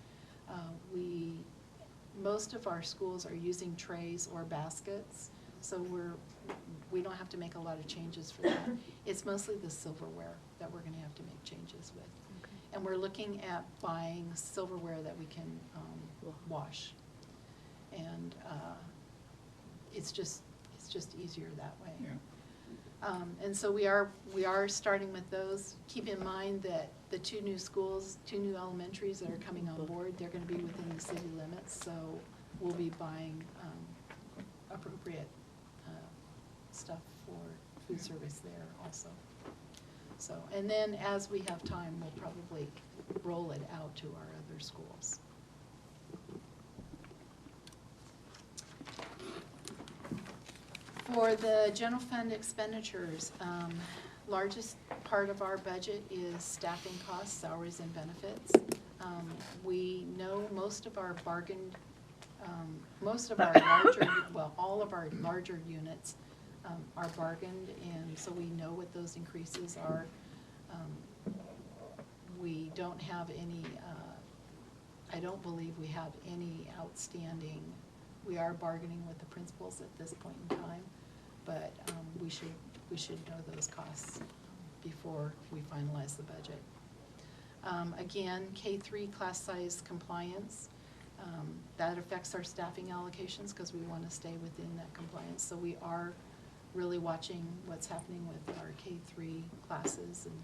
Most of our schools are using trays or baskets, so we don't have to make a lot of changes for that. It's mostly the silverware that we're gonna have to make changes with. Okay. And we're looking at buying silverware that we can wash. And it's just easier that way. Yeah. And so we are starting with those. Keep in mind that the two new elementaries that are coming on board, they're gonna be within the city limits, so we'll be buying appropriate stuff for food service there also. So, and then as we have time, we'll probably roll it out to our other schools. For the general fund expenditures, largest part of our budget is staffing costs, salaries and benefits. We know most of our larger, well, all of our larger units are bargained, and so we know what those increases are. We don't have any, I don't believe we have any outstanding. We are bargaining with the principals at this point in time, but we should know those costs before we finalize the budget. Again, K-3 class size compliance, that affects our staffing allocations because we want to stay within that compliance. So we are really watching what's happening with our K-3 classes, and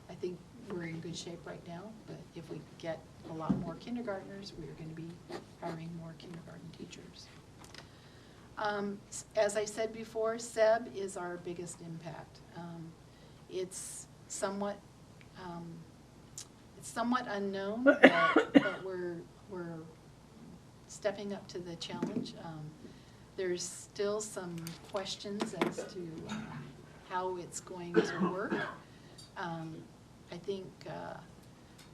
I think we're in good shape right now, but if we get a lot more kindergartners, we're going to be hiring more kindergarten teachers. As I said before, SEB is our biggest impact. It's somewhat unknown, but we're stepping up to the challenge. There's still some questions as to how it's going to work. I think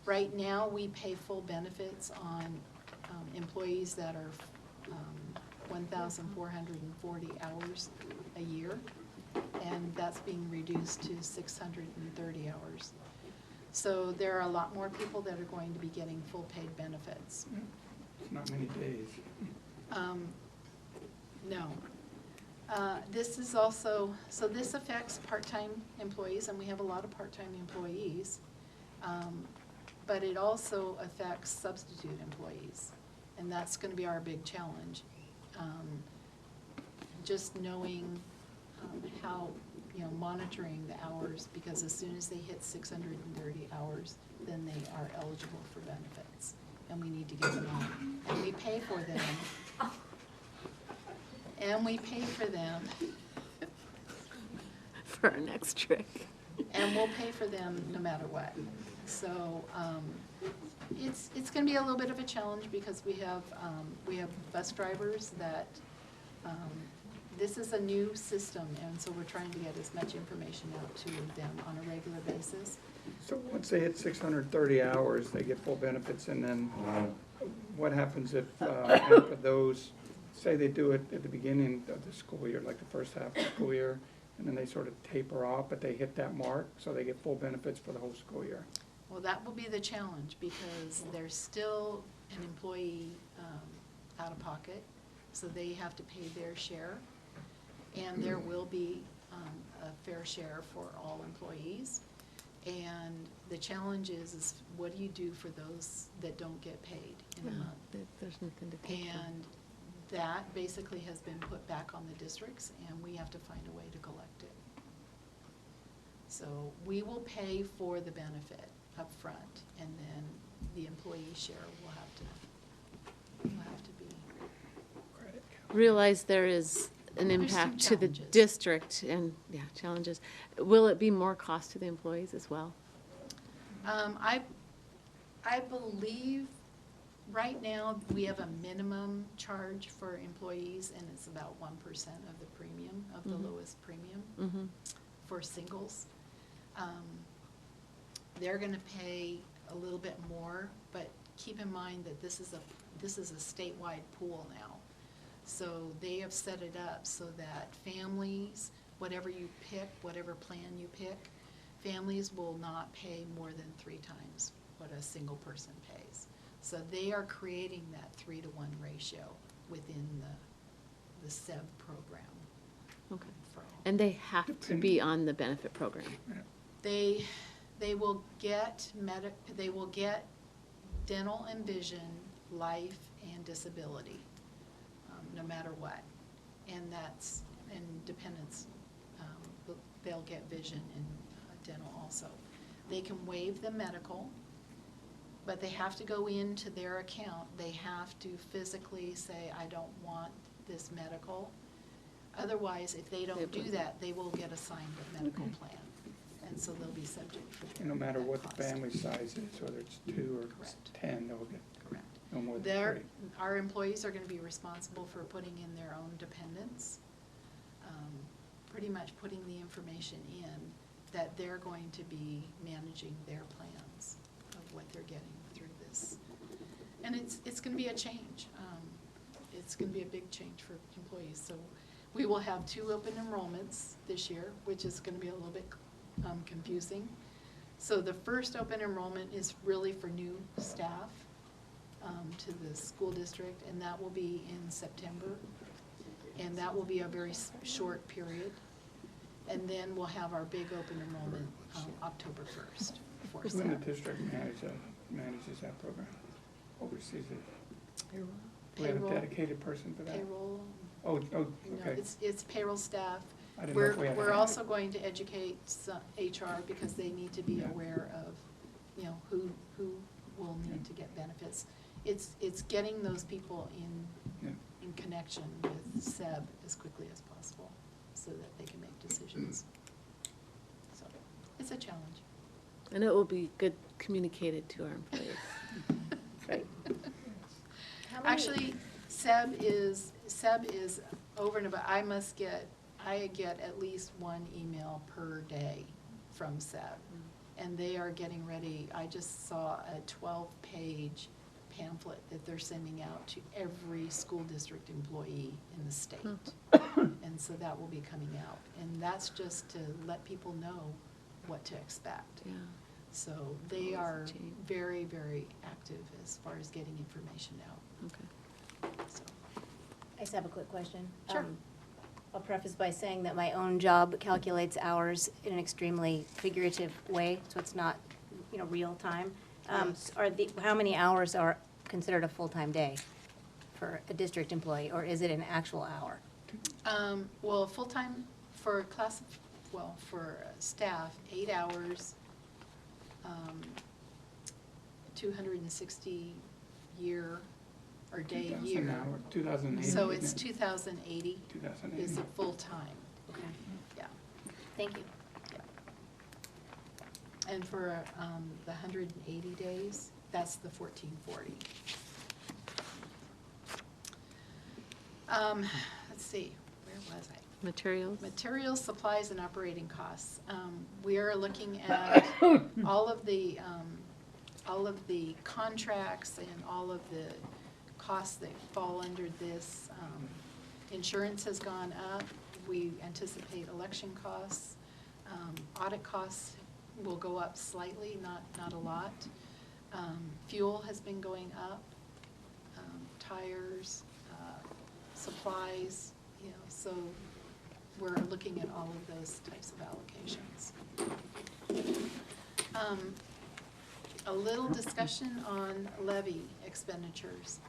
right now we pay full benefits on employees that are 1,440 hours a year, and that's being reduced to 630 hours. So there are a lot more people that are going to be getting full paid benefits. It's not many days. No. This is also, so this affects part-time employees, and we have a lot of part-time employees, but it also affects substitute employees, and that's going to be our big challenge. Just knowing how, monitoring the hours, because as soon as they hit 630 hours, then they are eligible for benefits, and we need to get them on. And we pay for them. And we pay for them. For our next trick. And we'll pay for them no matter what. So it's going to be a little bit of a challenge because we have bus drivers that this is a new system, and so we're trying to get as much information out to them on a regular basis. So once they hit 630 hours, they get full benefits, and then what happens if after those, say they do it at the beginning of the school year, like the first half of the school year, and then they sort of taper off, but they hit that mark, so they get full benefits for the whole school year? Well, that will be the challenge because there's still an employee out of pocket, so they have to pay their share. And there will be a fair share for all employees. And the challenge is what do you do for those that don't get paid in a month? There's nothing to take from. And that basically has been put back on the districts, and we have to find a way to collect it. So we will pay for the benefit up front, and then the employee share will have to be. Realize there is an There's some impact to the challenges. district and, challenges. Will it be more cost to the employees as well? I believe right now we have a minimum charge for employees, and it's about 1% of the premium, of the lowest premium for singles. They're going to pay a little bit more, but keep in mind that this is a statewide pool now. So they have set it up so that families, whatever you pick, whatever plan you pick, families will not pay more than 3 times what a single person pays. So they are creating that 3-to-1 ratio within the SEB program. Okay. And they have to be on the benefit program? They will get dental and vision, life, and disability, no matter what. And dependents, they'll get vision and dental also. They can waive the medical, but they have to go into their account. They have to physically say, I don't want this medical. Otherwise, if they don't do that, they will get assigned a medical plan. And so they'll be subject to No matter what the cost. family size is, whether it's 2 or Correct. 10, they'll get Correct. no more than 3. Our employees are going to be responsible for putting in their own dependents. pretty much putting the information in that they're going to be managing their plans of what they're getting through this. And it's going to be a change. It's going to be a big change for employees. So we will have 2 open enrollments this year, which is going to be a little bit confusing. So the first open enrollment is really for new staff to the school district, and that will be in September. And that will be a very short period. And then we'll have our big open enrollment October 1st for Who in the staff. district manages that program, oversees it? Do we have a Payroll. dedicated person for that? Payroll. Oh, No, okay. it's payroll staff. I didn't know if we had We're a- also going to educate some HR because they need to be Yeah. aware of, you know, who will need to get benefits. It's getting those people Yeah. in connection with SEB as quickly as possible so that they can make decisions. So it's a challenge. And it will be good communicated to our employees. Right. How many- Actually, SEB is over and above. I get at least 1 email per day from SEB. And they are getting ready. I just saw a 12-page pamphlet that they're sending out to every school district employee in the state. And so that will be coming out. And that's just to let people know what to expect. Yeah. So they Lots of are change. very, very active as far as getting information out. Okay. So, I just have a quick question. Sure. I'll preface by saying that my own job calculates hours in an extremely figurative way, so it's not, real time. Yes. How many hours are considered a full-time day for a district employee, or is it an actual hour? Well, full-time for for staff, 8 hours, 260 year or day 2,000 year. hour, 2,080. So it's isn't it? 2,080 2,080. is the full-time, Okay. yeah. Thank you. And for the 180 days, that's the 1,440. Let's see, where was I? Materials? Materials, supplies, and operating costs. We are looking at all of the contracts and all of the costs that fall under this. Insurance has gone up. We anticipate election costs. Audit costs will go up slightly, not a lot. Fuel has been going up, tires, supplies, so we're looking at all of those types of allocations. A little discussion on levy expenditures.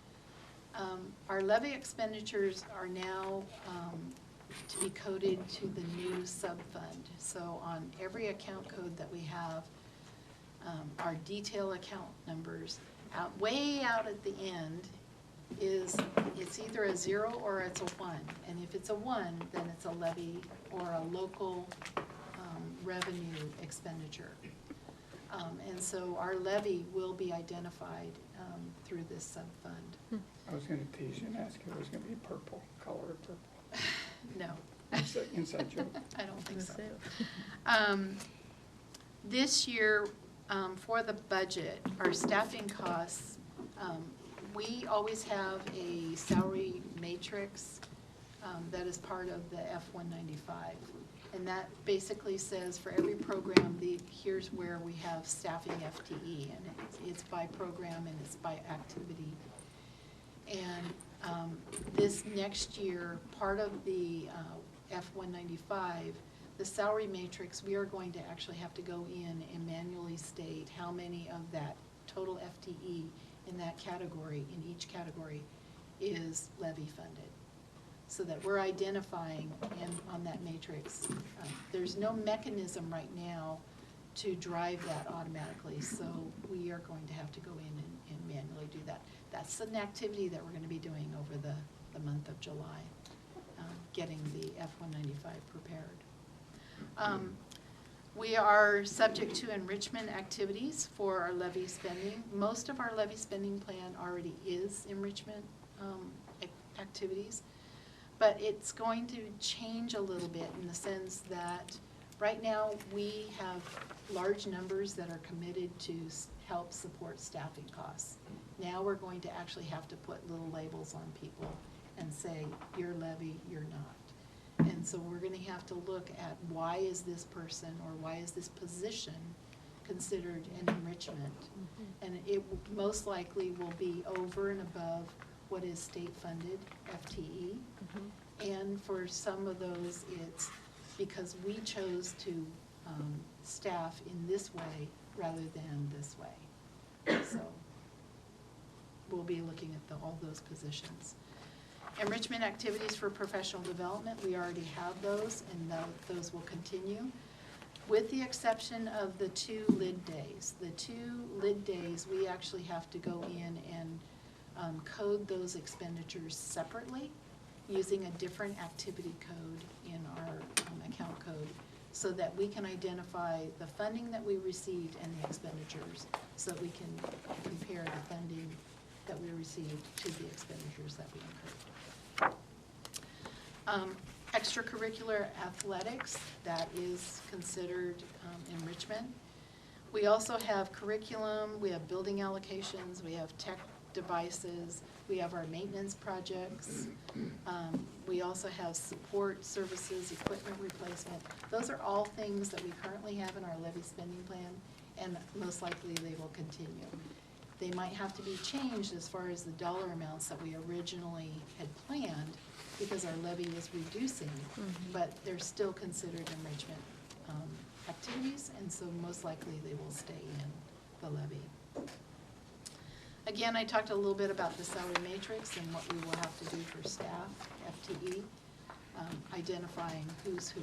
Our levy expenditures are now to be coded to the new sub-fund. So on every account code that we have, our detail account numbers, way out at the end it's either a 0 or it's a 1. And if it's a 1, then it's a levy or a local revenue expenditure. And so our levy will be identified through this sub-fund. I was gonna tease you and ask if it was gonna be purple, color purple. No. Inside joke. I don't think so. That's it. This year, for the budget, our staffing costs, we always have a salary matrix that is part of the F-195. And that basically says for every program, here's where we have staffing FTE. And it's by program and it's by activity. And this next year, part of the F-195, the salary matrix, we are going to actually have to go in and manually state how many of that total FTE in that category, in each category, is levy funded. So that we're identifying on that matrix. There's no mechanism right now to drive that automatically, so we are going to have to go in and manually do that. That's an activity that we're going to be doing over the month of July, getting the F-195 prepared. We are subject to enrichment activities for our levy spending. Most of our levy spending plan already is enrichment activities. But it's going to change a little bit in the sense that right now we have large numbers that are committed to help support staffing costs. Now we're going to actually have to put little labels on people and say, you're Levy, you're not. And so we're gonna have to look at why is this person or why is this position considered an enrichment? And it most likely will be over and above what is state-funded FTE. And for some of those, it's because we chose to staff in this way rather than this way. So we'll be looking at all those positions. Enrichment activities for professional development, we already have those, and those will continue, with the exception of the 2 lid days. The 2 lid days, we actually have to go in and code those expenditures separately using a different activity code in our account code so that we can identify the funding that we received and the expenditures so that we can compare the funding that we received to the expenditures that we incurred. Extracurricular athletics, that is considered enrichment. We also have curriculum, we have building allocations, we have tech devices, we have our maintenance projects. We also have support services, equipment replacement. Those are all things that we currently have in our levy spending plan, and most likely they will continue. They might have to be changed as far as the dollar amounts that we originally had planned because our levy is reducing, but they're still considered enrichment activities, and so most likely they will stay in the levy. Again, I talked a little bit about the salary matrix and what we will have to do for staff, FTE, identifying who's who.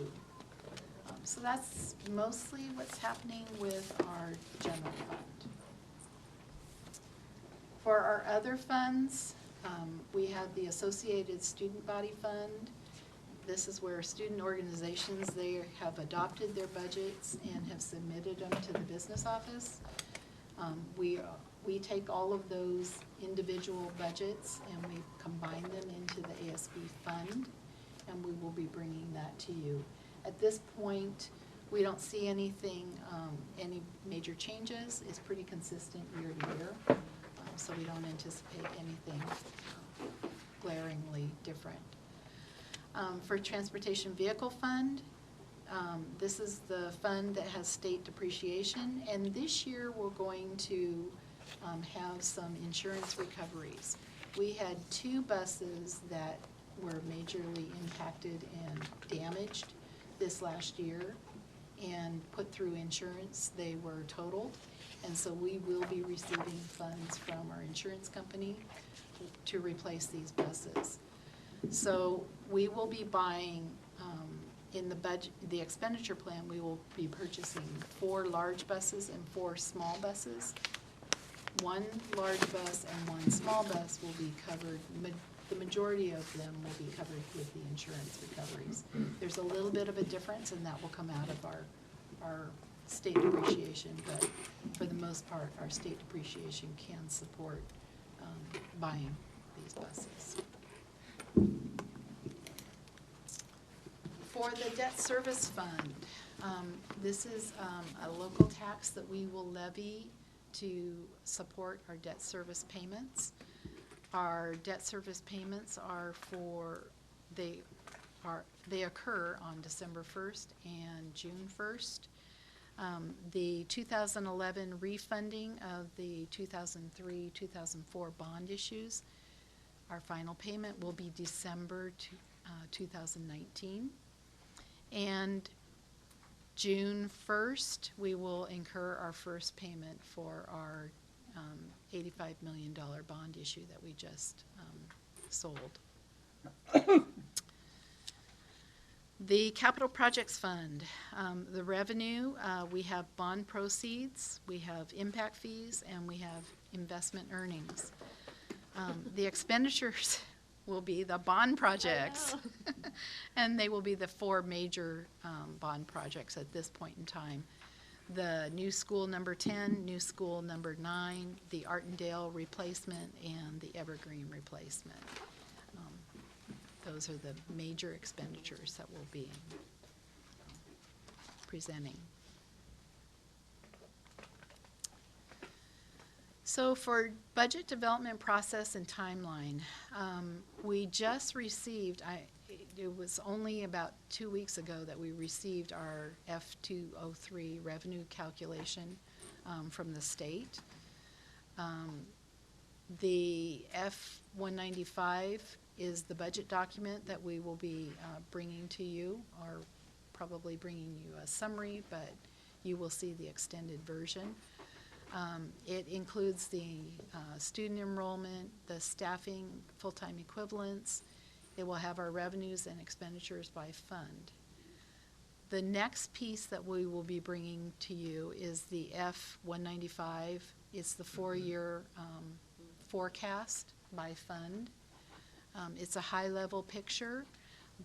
So that's mostly what's happening with our general fund. For our other funds, we have the Associated Student Body Fund. This is where student organizations, they have adopted their budgets and have submitted them to the business office. We take all of those individual budgets and we combine them into the ASB fund, and we will be bringing that to you. At this point, we don't see anything, any major changes. It's pretty consistent year to year, so we don't anticipate anything glaringly different. For Transportation Vehicle Fund, this is the fund that has state depreciation, and this year we're going to have some insurance recoveries. We had 2 buses that were majorly impacted and damaged this last year and put through insurance. They were totaled, and so we will be receiving funds from our insurance company to replace these buses. So we will be buying, in the budget, the expenditure plan, we will be purchasing 4 large buses and 4 small buses. 1 large bus and 1 small bus will be covered, the majority of them will be covered with the insurance recoveries. There's a little bit of a difference, and that will come out of our state depreciation, but for the most part, our state depreciation can support buying these buses. For the debt service fund, this is a local tax that we will levy to support our debt service payments. Our debt service payments are they occur on December 1st and June 1st. The 2011 refunding of the 2003-2004 bond issues, our final payment will be December 2019. And June 1st, we will incur our first payment for our $85 million bond issue that we just sold. The Capital Projects Fund, the revenue, we have bond proceeds, we have impact fees, and we have investment earnings. The expenditures will be the bond projects. And they will be the 4 major bond projects at this point in time. The new school number 10, new school number 9, the Artendale replacement, and the Evergreen replacement. those are the major expenditures that we'll be presenting. So for budget development process and timeline, we just received, it was only about 2 weeks ago that we received our F203 revenue calculation from the state. The F195 is the budget document that we will be bringing to you, or probably bringing you a summary, but you will see the extended version. It includes the student enrollment, the staffing, full-time equivalents. It will have our revenues and expenditures by fund. The next piece that we will be bringing to you is the F195. It's the four-year forecast by fund. It's a high-level picture,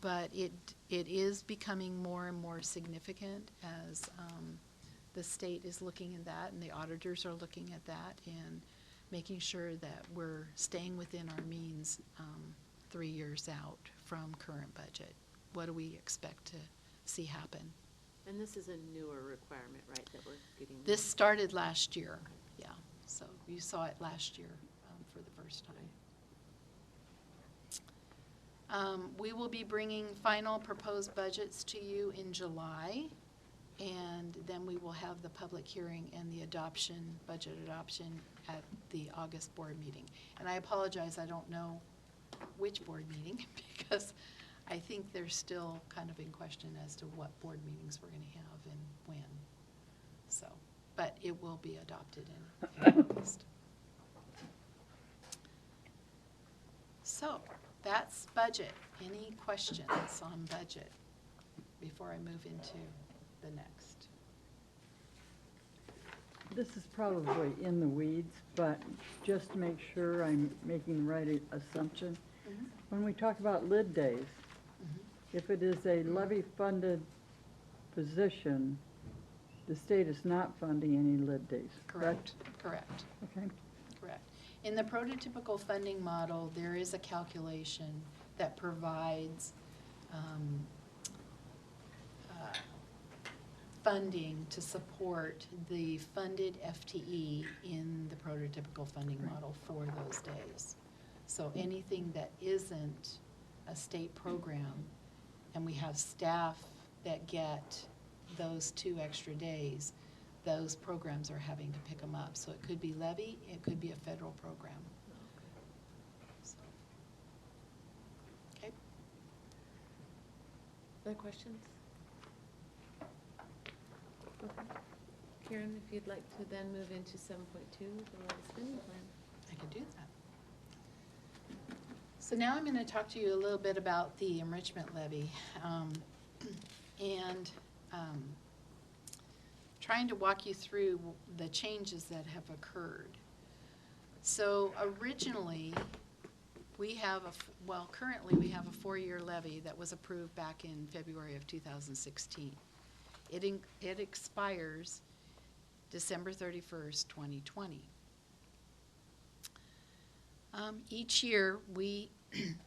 but it is becoming more and more significant as the state is looking at that and the auditors are looking at that and making sure that we're staying within our means 3 years out from current budget. What do we expect to see happen? And this is a newer requirement, right, that we're getting? This started last year, yeah. So you saw it last year for the first time. We will be bringing final proposed budgets to you in July, and then we will have the public hearing and the adoption, budget adoption at the August board meeting. And I apologize, I don't know which board meeting because I think they're still kind of in question as to what board meetings we're going to have and when. So, but it will be adopted in August. So, that's budget. Any questions on budget before I move into the next? This is probably in the weeds, but just to make sure I'm making the right assumption. Mhm. When we talk about lid days, if it is a levy-funded position, the state is not funding any lid days, correct? Correct. Okay. Correct. In the prototypical funding model, there is a calculation that provides funding to support the funded FTE in the prototypical funding model for those days. So anything that isn't a state program, and we have staff that get those 2 extra days, those programs are having to pick them up. So it could be levy, it could be a federal program. So, okay. Other questions? Okay. Karen, if you'd like to then move into 7.2, the spending plan. I can do that. So now I'm going to talk to you a little bit about the enrichment levy and trying to walk you through the changes that have occurred. So originally, we have currently we have a 4-year levy that was approved back in February of 2016. It expires December 31st, 2020. Each year,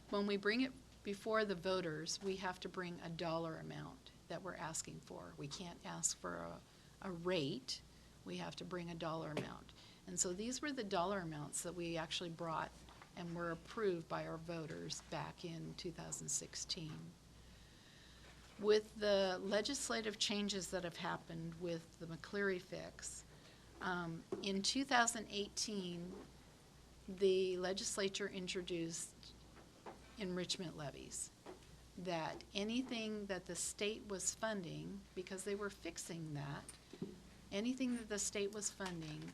when we bring it before the voters, we have to bring a dollar amount that we're asking for. We can't ask for a rate. We have to bring a dollar amount. And so these were the dollar amounts that we actually brought and were approved by our voters back in 2016. With the legislative changes that have happened with the McCleary fix, in 2018, the legislature introduced enrichment levies, that anything that the state was funding, because they were fixing that, anything that the state was funding,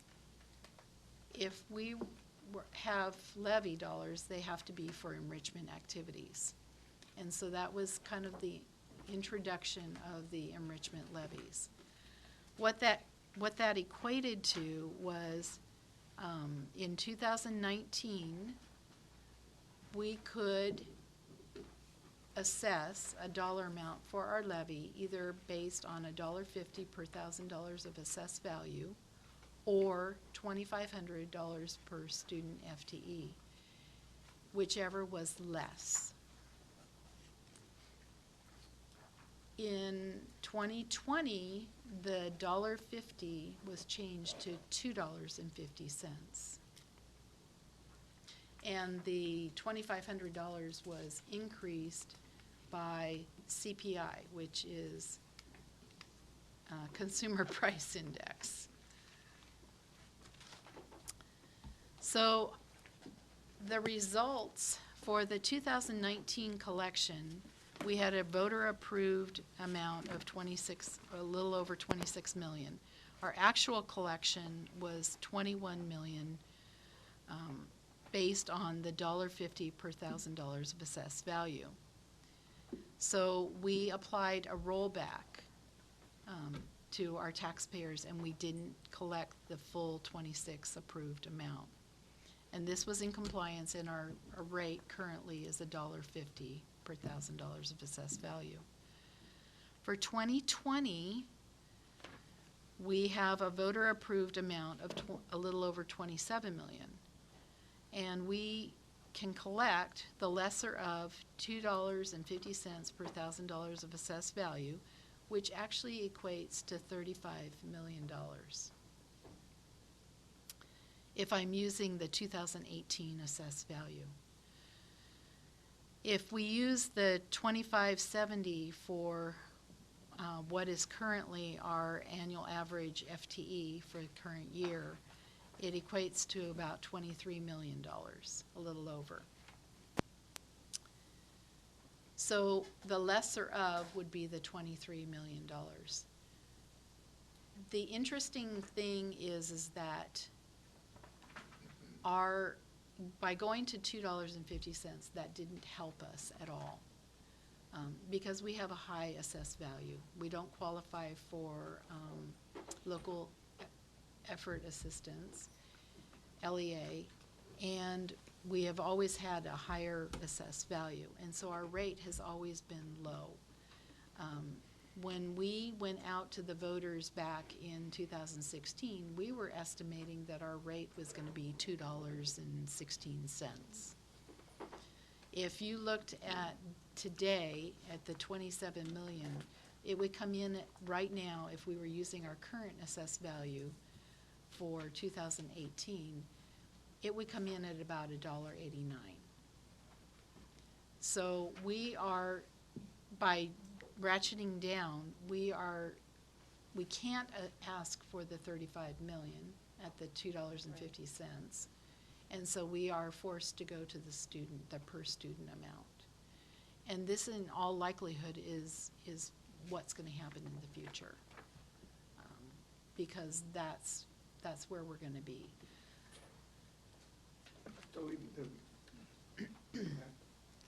if we have levy dollars, they have to be for enrichment activities. And so that was kind of the introduction of the enrichment levies. What that equated to was in 2019, we could assess a dollar amount for our levy, either based on $1.50 per $1,000 of assessed value, or $2,500 per student FTE, whichever was less. In 2020, the $1.50 was changed to $2.50. And the $2,500 was increased by CPI, which is Consumer Price Index. So the results for the 2019 collection, we had a voter-approved amount of a little over 26 million. Our actual collection was 21 million, based on the $1.50 per $1,000 of assessed value. So we applied a rollback to our taxpayers, and we didn't collect the full 26 approved amount. And this was in compliance, and our rate currently is $1.50 per $1,000 of assessed value. For 2020, we have a voter-approved amount of a little over 27 million. And we can collect the lesser of $2.50 per $1,000 of assessed value, which actually equates to $35 million. If I'm using the 2018 assessed value. If we use the 2570 for what is currently our annual average FTE for the current year, it equates to about $23 million, a little over. So the lesser of would be the $23 million. The interesting thing is that by going to $2.50, that didn't help us at all, because we have a high assessed value. We don't qualify for local effort assistance, LEA, and we have always had a higher assessed value, and so our rate has always been low. When we went out to the voters back in 2016, we were estimating that our rate was going to be $2.16. If you looked at today at the 27 million, it would come in at, right now, if we were using our current assessed value for 2018, it would come in at about $1.89. So we are, by ratcheting down, we can't ask for the 35 million at the $2.50, and so we are forced to go to the per student amount. And this, in all likelihood, is what's going to happen in the future, because that's where we're going to be. So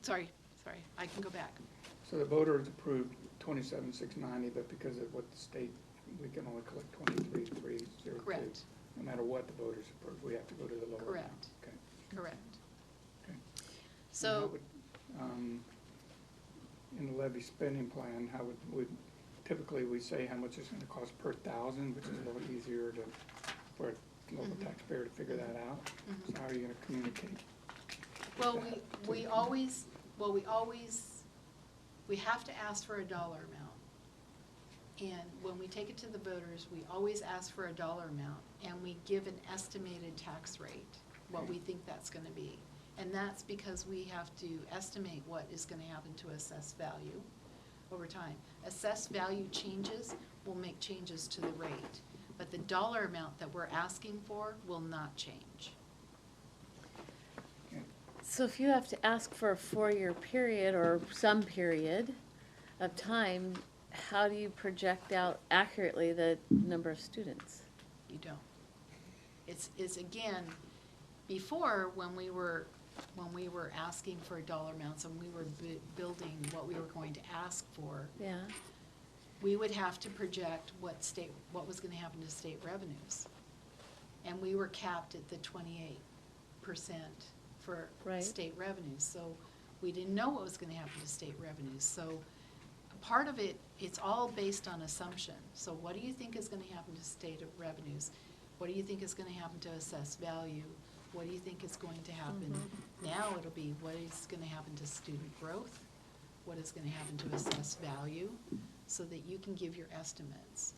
Sorry, I can go back. So the voters approved 27,690, but because of what the state, we can only collect 23,302. Correct. No matter what the voters approve, we have to go to the lower amount. Correct. Okay. Correct. Okay. So, in the levy spending plan, how would typically we say how much it's going to cost per thousand, which is a little easier for a local taxpayer to figure that out. So how are you going to communicate? well, we have to ask for a dollar amount. And when we take it to the voters, we always ask for a dollar amount, and we give an estimated tax rate, what we think that's going to be. And that's because we have to estimate what is going to happen to assessed value over time. Assessed value changes will make changes to the rate, but the dollar amount that we're asking for will not change. So if you have to ask for a 4-year period or some period of time, how do you project out accurately the number of students? You don't. It's again, before when we were asking for dollar amounts and we were building what we were going to ask for, Yeah. we would have to project what was going to happen to state revenues. And we were capped at the 28% for state revenues. So we didn't know what was going to happen to state revenues. So part of it, it's all based on assumption. So what do you think is going to happen to state revenues? What do you think is going to happen to assessed value? What do you think is going to happen? Now it'll be what is going to happen to student growth? What is going to happen to assessed value? so that you can give your estimates.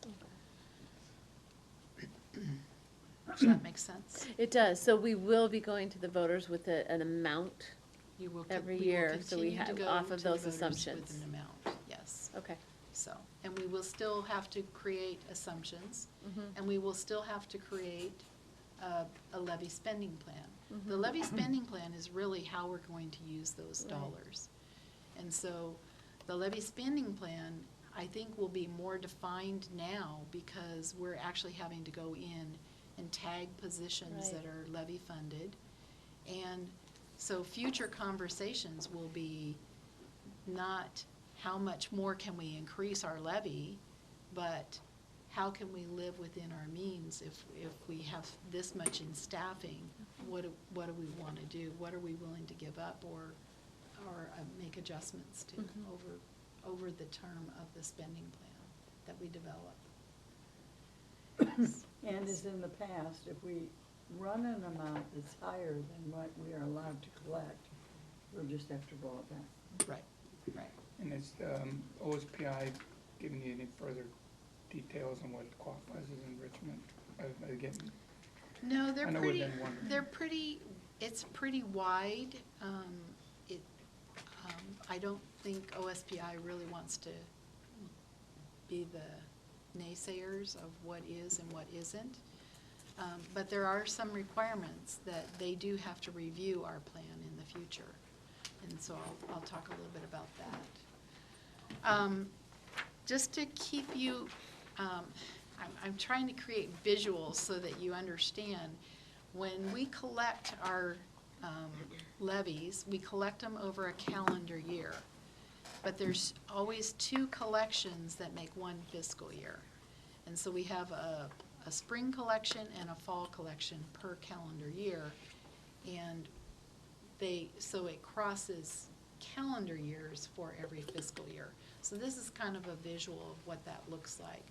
Does that make sense? It does. So we will be going to the voters with an amount You will, every we will year, so we continue to have, go off of to the those voters assumptions. with an amount, yes. Okay. So, and we will still have to create assumptions, Mhm. and we will still have to create a levy spending plan. The Mhm. levy spending plan is really how we're going to use those Right. dollars. And so, the levy spending plan, I think, will be more defined now because we're actually having to go in and tag positions Right. that are levy funded. And so future conversations will be not how much more can we increase our levy, but how can we live within our means if we have this much in staffing? What do we want to do? What are we willing to give up or make adjustments to Mhm. over the term of the spending plan that we develop? And as in the past, if we run an amount that's higher than what we are allowed to collect, we'll just have to roll it back. Right, right. And is OSPI giving you any further details on what qualifies as enrichment? Again, No, I they're know pretty, within one. it's pretty wide. I don't think OSPI really wants to be the naysayers of what is and what isn't. But there are some requirements that they do have to review our plan in the future. And so I'll talk a little bit about that. Just to keep you, I'm trying to create visuals so that you understand. When we collect our levies, we collect them over a calendar year. But there's always two collections that make one fiscal year. And so we have a spring collection and a fall collection per calendar year. And so it crosses calendar years for every fiscal year. So this is kind of a visual of what that looks like.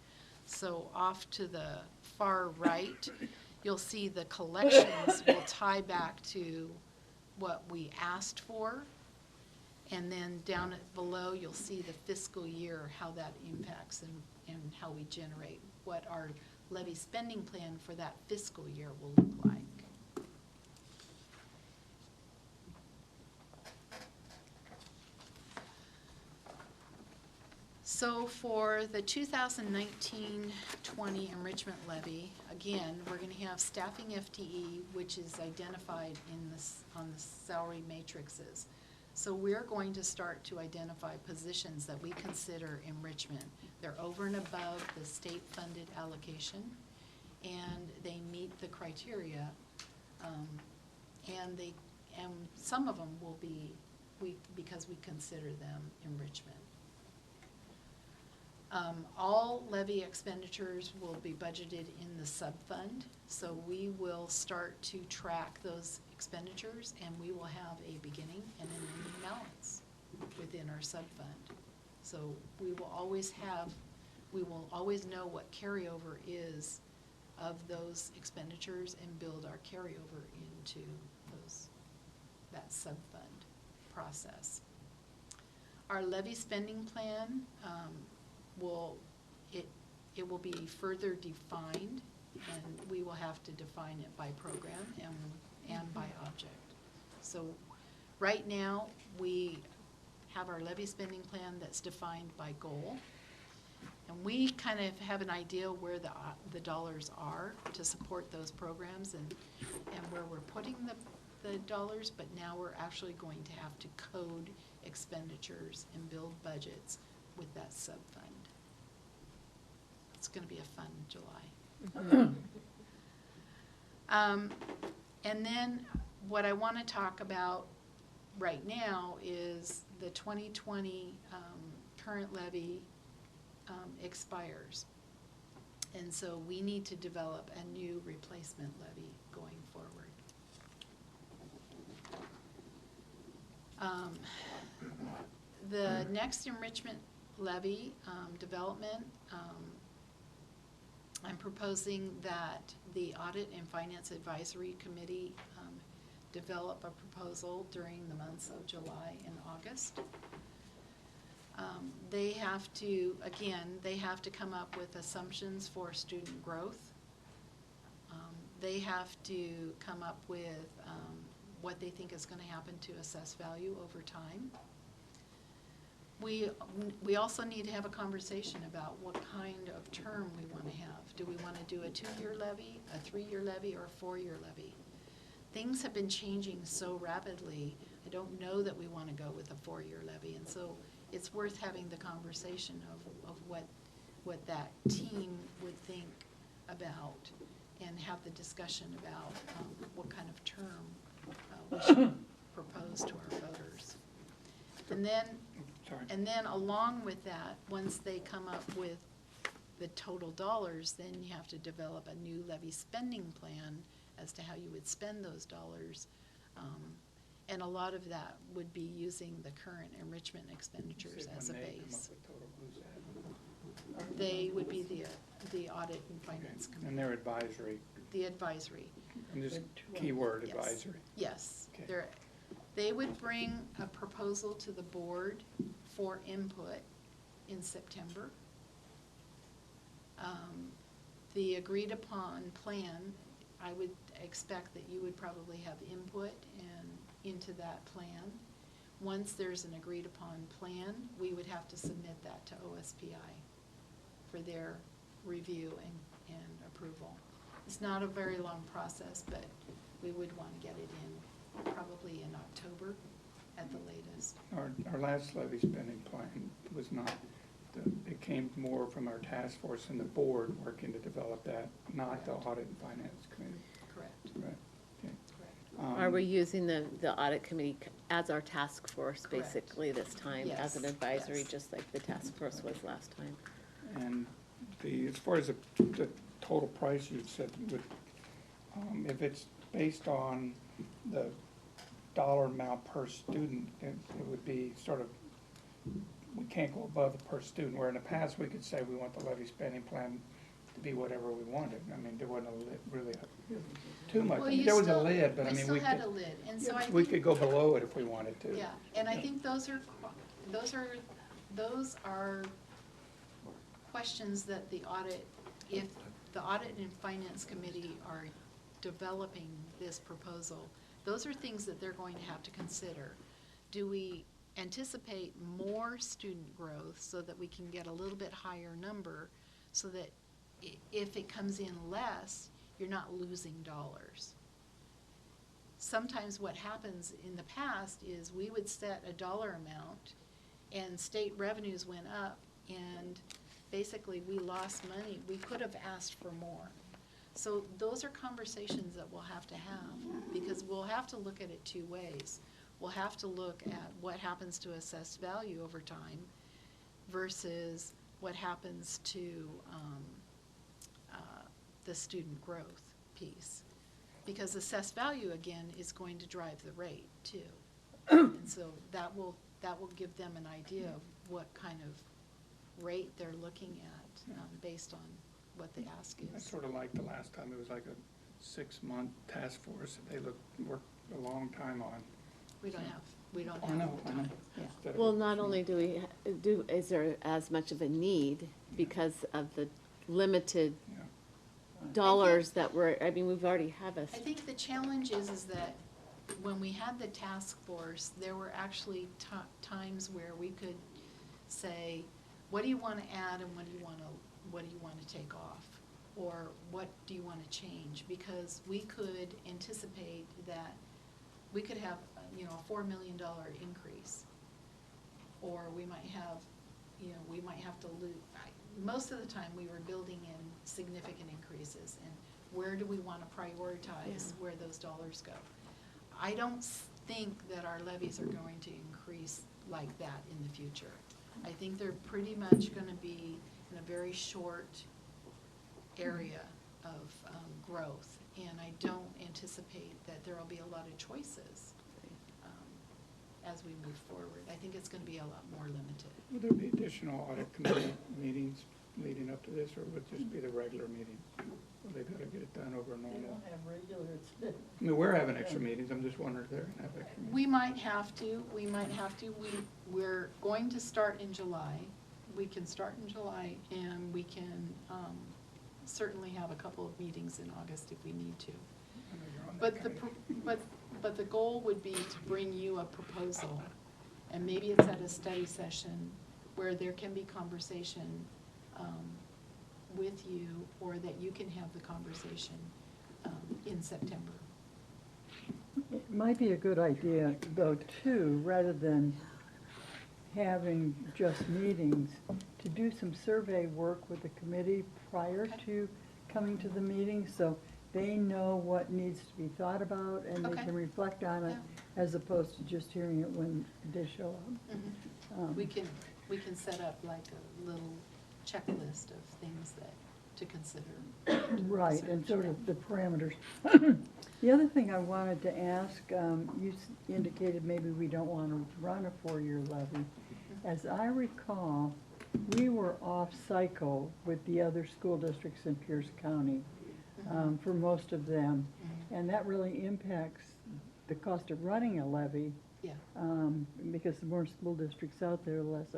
So off to the far right, you'll see the collections will tie back to what we asked for. And then down below, you'll see the fiscal year, how that impacts and how we generate what our levy spending plan for that fiscal year will look like. So for the 2019-20 enrichment levy, again, we're going to have staffing FTE, which is identified on the salary matrices. So we're going to start to identify positions that we consider enrichment. They're over and above the state-funded allocation, and they meet the criteria, and some of them will be because we consider them enrichment. All levy expenditures will be budgeted in the sub-fund, so we will start to track those expenditures, and we will have a beginning and an ending balance within our sub-fund. So we will always know what carryover is of those expenditures and build our carryover into that sub-fund process. Our levy spending plan it will be further defined, and we will have to define it by program and by object. So right now, we have our levy spending plan that's defined by goal, and we kind of have an idea where the dollars are to support those programs and where we're putting the dollars, but now we're actually going to have to code expenditures and build budgets with that sub-fund. It's going to be a fun July. And then what I want to talk about right now is the 2020 current levy expires. And so we need to develop a new replacement levy going forward. The next enrichment levy development, I'm proposing that the Audit and Finance Advisory Committee develop a proposal during the months of July and August. They have to, again, they have to come up with assumptions for student growth. They have to come up with what they think is going to happen to assessed value over time. We also need to have a conversation about what kind of term we want to have. Do we want to do a 2-year levy, a 3-year levy, or a 4-year levy? Things have been changing so rapidly, I don't know that we want to go with a 4-year levy, and so it's worth having the conversation of what that team would think about, and have the discussion about what kind of term we should propose to our voters. And then along with that, once they come up with the total dollars, then you have to develop a new levy spending plan as to how you would spend those dollars. And a lot of that would be using the current enrichment expenditures as a base. They would be the audit and finance committee. And their advisory. The advisory. And just keyword Yes. advisory. Yes. Okay. They would bring a proposal to the board for input in September. The agreed upon plan, I would expect that you would probably have input into that plan. Once there's an agreed upon plan, we would have to submit that to OSPI for their review and approval. It's not a very long process, but we would want to get it in probably in October at the latest. Our last levy spending plan was not, it came more from our task force and the board working to develop that, not the audit and finance committee. Correct. Right, okay. Correct. Are we using the audit committee as our task force Correct. basically this time, as an Yes, advisory, yes. just like the task force was last time? And as far as the total price you said, if it's based on the dollar amount per student, it would be sort of, we can't go above the per student, where in the past we could say we want the levy spending plan to be whatever we wanted. I mean, there wasn't really too much. Well, I mean, you there was a still- lid, but I we mean, still we had a could, lid, and so I we think- could go below it if we wanted to. Yeah, and I think those are questions that the audit, if the audit and finance committee are developing this proposal, those are things that they're going to have to consider. Do we anticipate more student growth so that we can get a little bit higher number, so that if it comes in less, you're not losing dollars? Sometimes what happens in the past is we would set a dollar amount and state revenues went up and basically we lost money. We could have asked for more. So those are conversations that we'll have to have, because we'll have to look at it two ways. We'll have to look at what happens to assessed value over time versus what happens to the student growth piece. Because assessed value, again, is going to drive the rate too. And so that will give them an idea of what kind of rate they're looking at based on what the ask I is. sort of like the last time, it was like a 6-month task force that they worked a long time on. We don't have I know. the time. Yeah. Instead of Well, a not short- only is there as much of a need because of the limited Yeah. dollars that we've already have a. I think the challenge is that when we had the task force, there were actually times where we could say, what do you want to add and what do you want to take off? Or what do you want to change? Because we could anticipate that we could have, a $4 million increase. Or we might have, we might have to lose. Most of the time, we were building in significant increases. And where do we want to prioritize where those dollars go? I don't think that our levies are going to increase like that in the future. I think they're pretty much going to be in a very short area of growth. And I don't anticipate that there will be a lot of choices as we move forward. I think it's going to be a lot more limited. Will there be additional audit committee meetings leading up to this, or would it just be the regular meeting? Will they be able to get it done over a They normal? don't have regular, I mean, we're having extra meetings, I'm just wondering if they're gonna have extra meetings. We might have to, we're going to start in July. We can start in July, and we can certainly have a couple of meetings in August if we need to. I know you're on that But the, committee. but the goal would be to bring you a proposal, and maybe it's at a study session where there can be conversation with you, or that you can have the conversation in September. It might be a good idea, though, too, rather than having just meetings, to do some survey work with the committee prior Okay. to coming to the meeting, so they know what needs to be thought about, and they Okay. can reflect on it, as opposed to just hearing it when they show up. Um, We can set up like a little checklist of things that, to consider. Right, and sort of the parameters. The other thing I wanted to ask, you indicated maybe we don't want to run a four-year levy. As I recall, we were off cycle with the other school districts in Pierce County, for most of them. And that really impacts the cost of running a levy, Yeah. because the more school districts out there, the less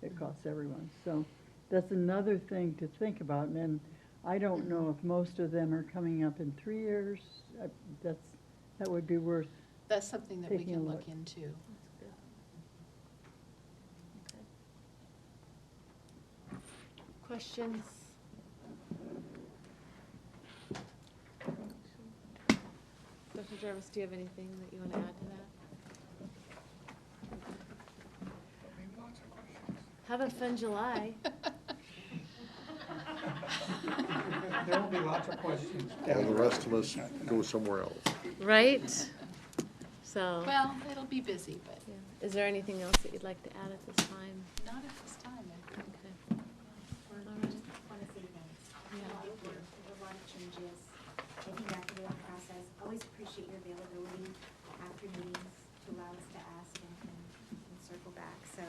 it costs everyone. So that's another thing to think about. And I don't know if most of them are coming up in 3 years. That would be worth, That's something that we Taking a can look. look into. Questions? Dr. Jarvis, do you have anything that you want to add to that? Maybe lots of questions. Have a fun July. There will be lots of questions. All the rest of us go somewhere else. Right? So, Well, it'll be busy, but yeah. Is there anything else that you'd like to add at this time? not at this time. Okay. Or All just right. want to say thanks. Yeah. There were a lot of changes. I think after the process, always appreciate your availability after meetings to allow us to ask and circle back. So,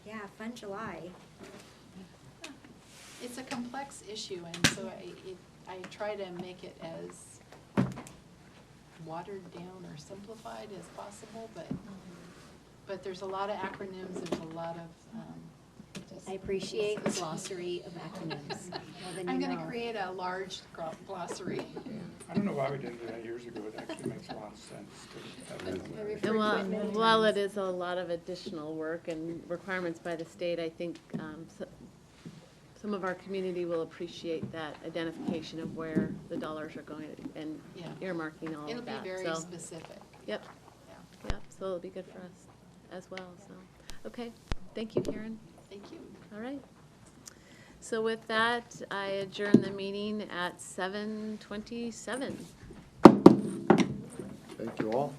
yeah, fun July. It's a complex issue, and so I try to make it as watered down or simplified as possible, but there's a lot of acronyms, there's a lot of, just. I appreciate the glossary of acronyms more than you I'm know. gonna create a large glossary. I don't know why we didn't do that years ago, it actually makes a lot of sense to have that. I referred And while, to it many while times. it is a lot of additional work and requirements by the state, I think some of our community will appreciate that identification of where the dollars are going and Yeah. earmarking all It'll of be that. very So, specific. yep, Yeah. yep, so it'll be good for us as well, so. Okay, thank you, Karen. Thank you. All right. So with that, I adjourn the meeting at 7:27. Thank you all.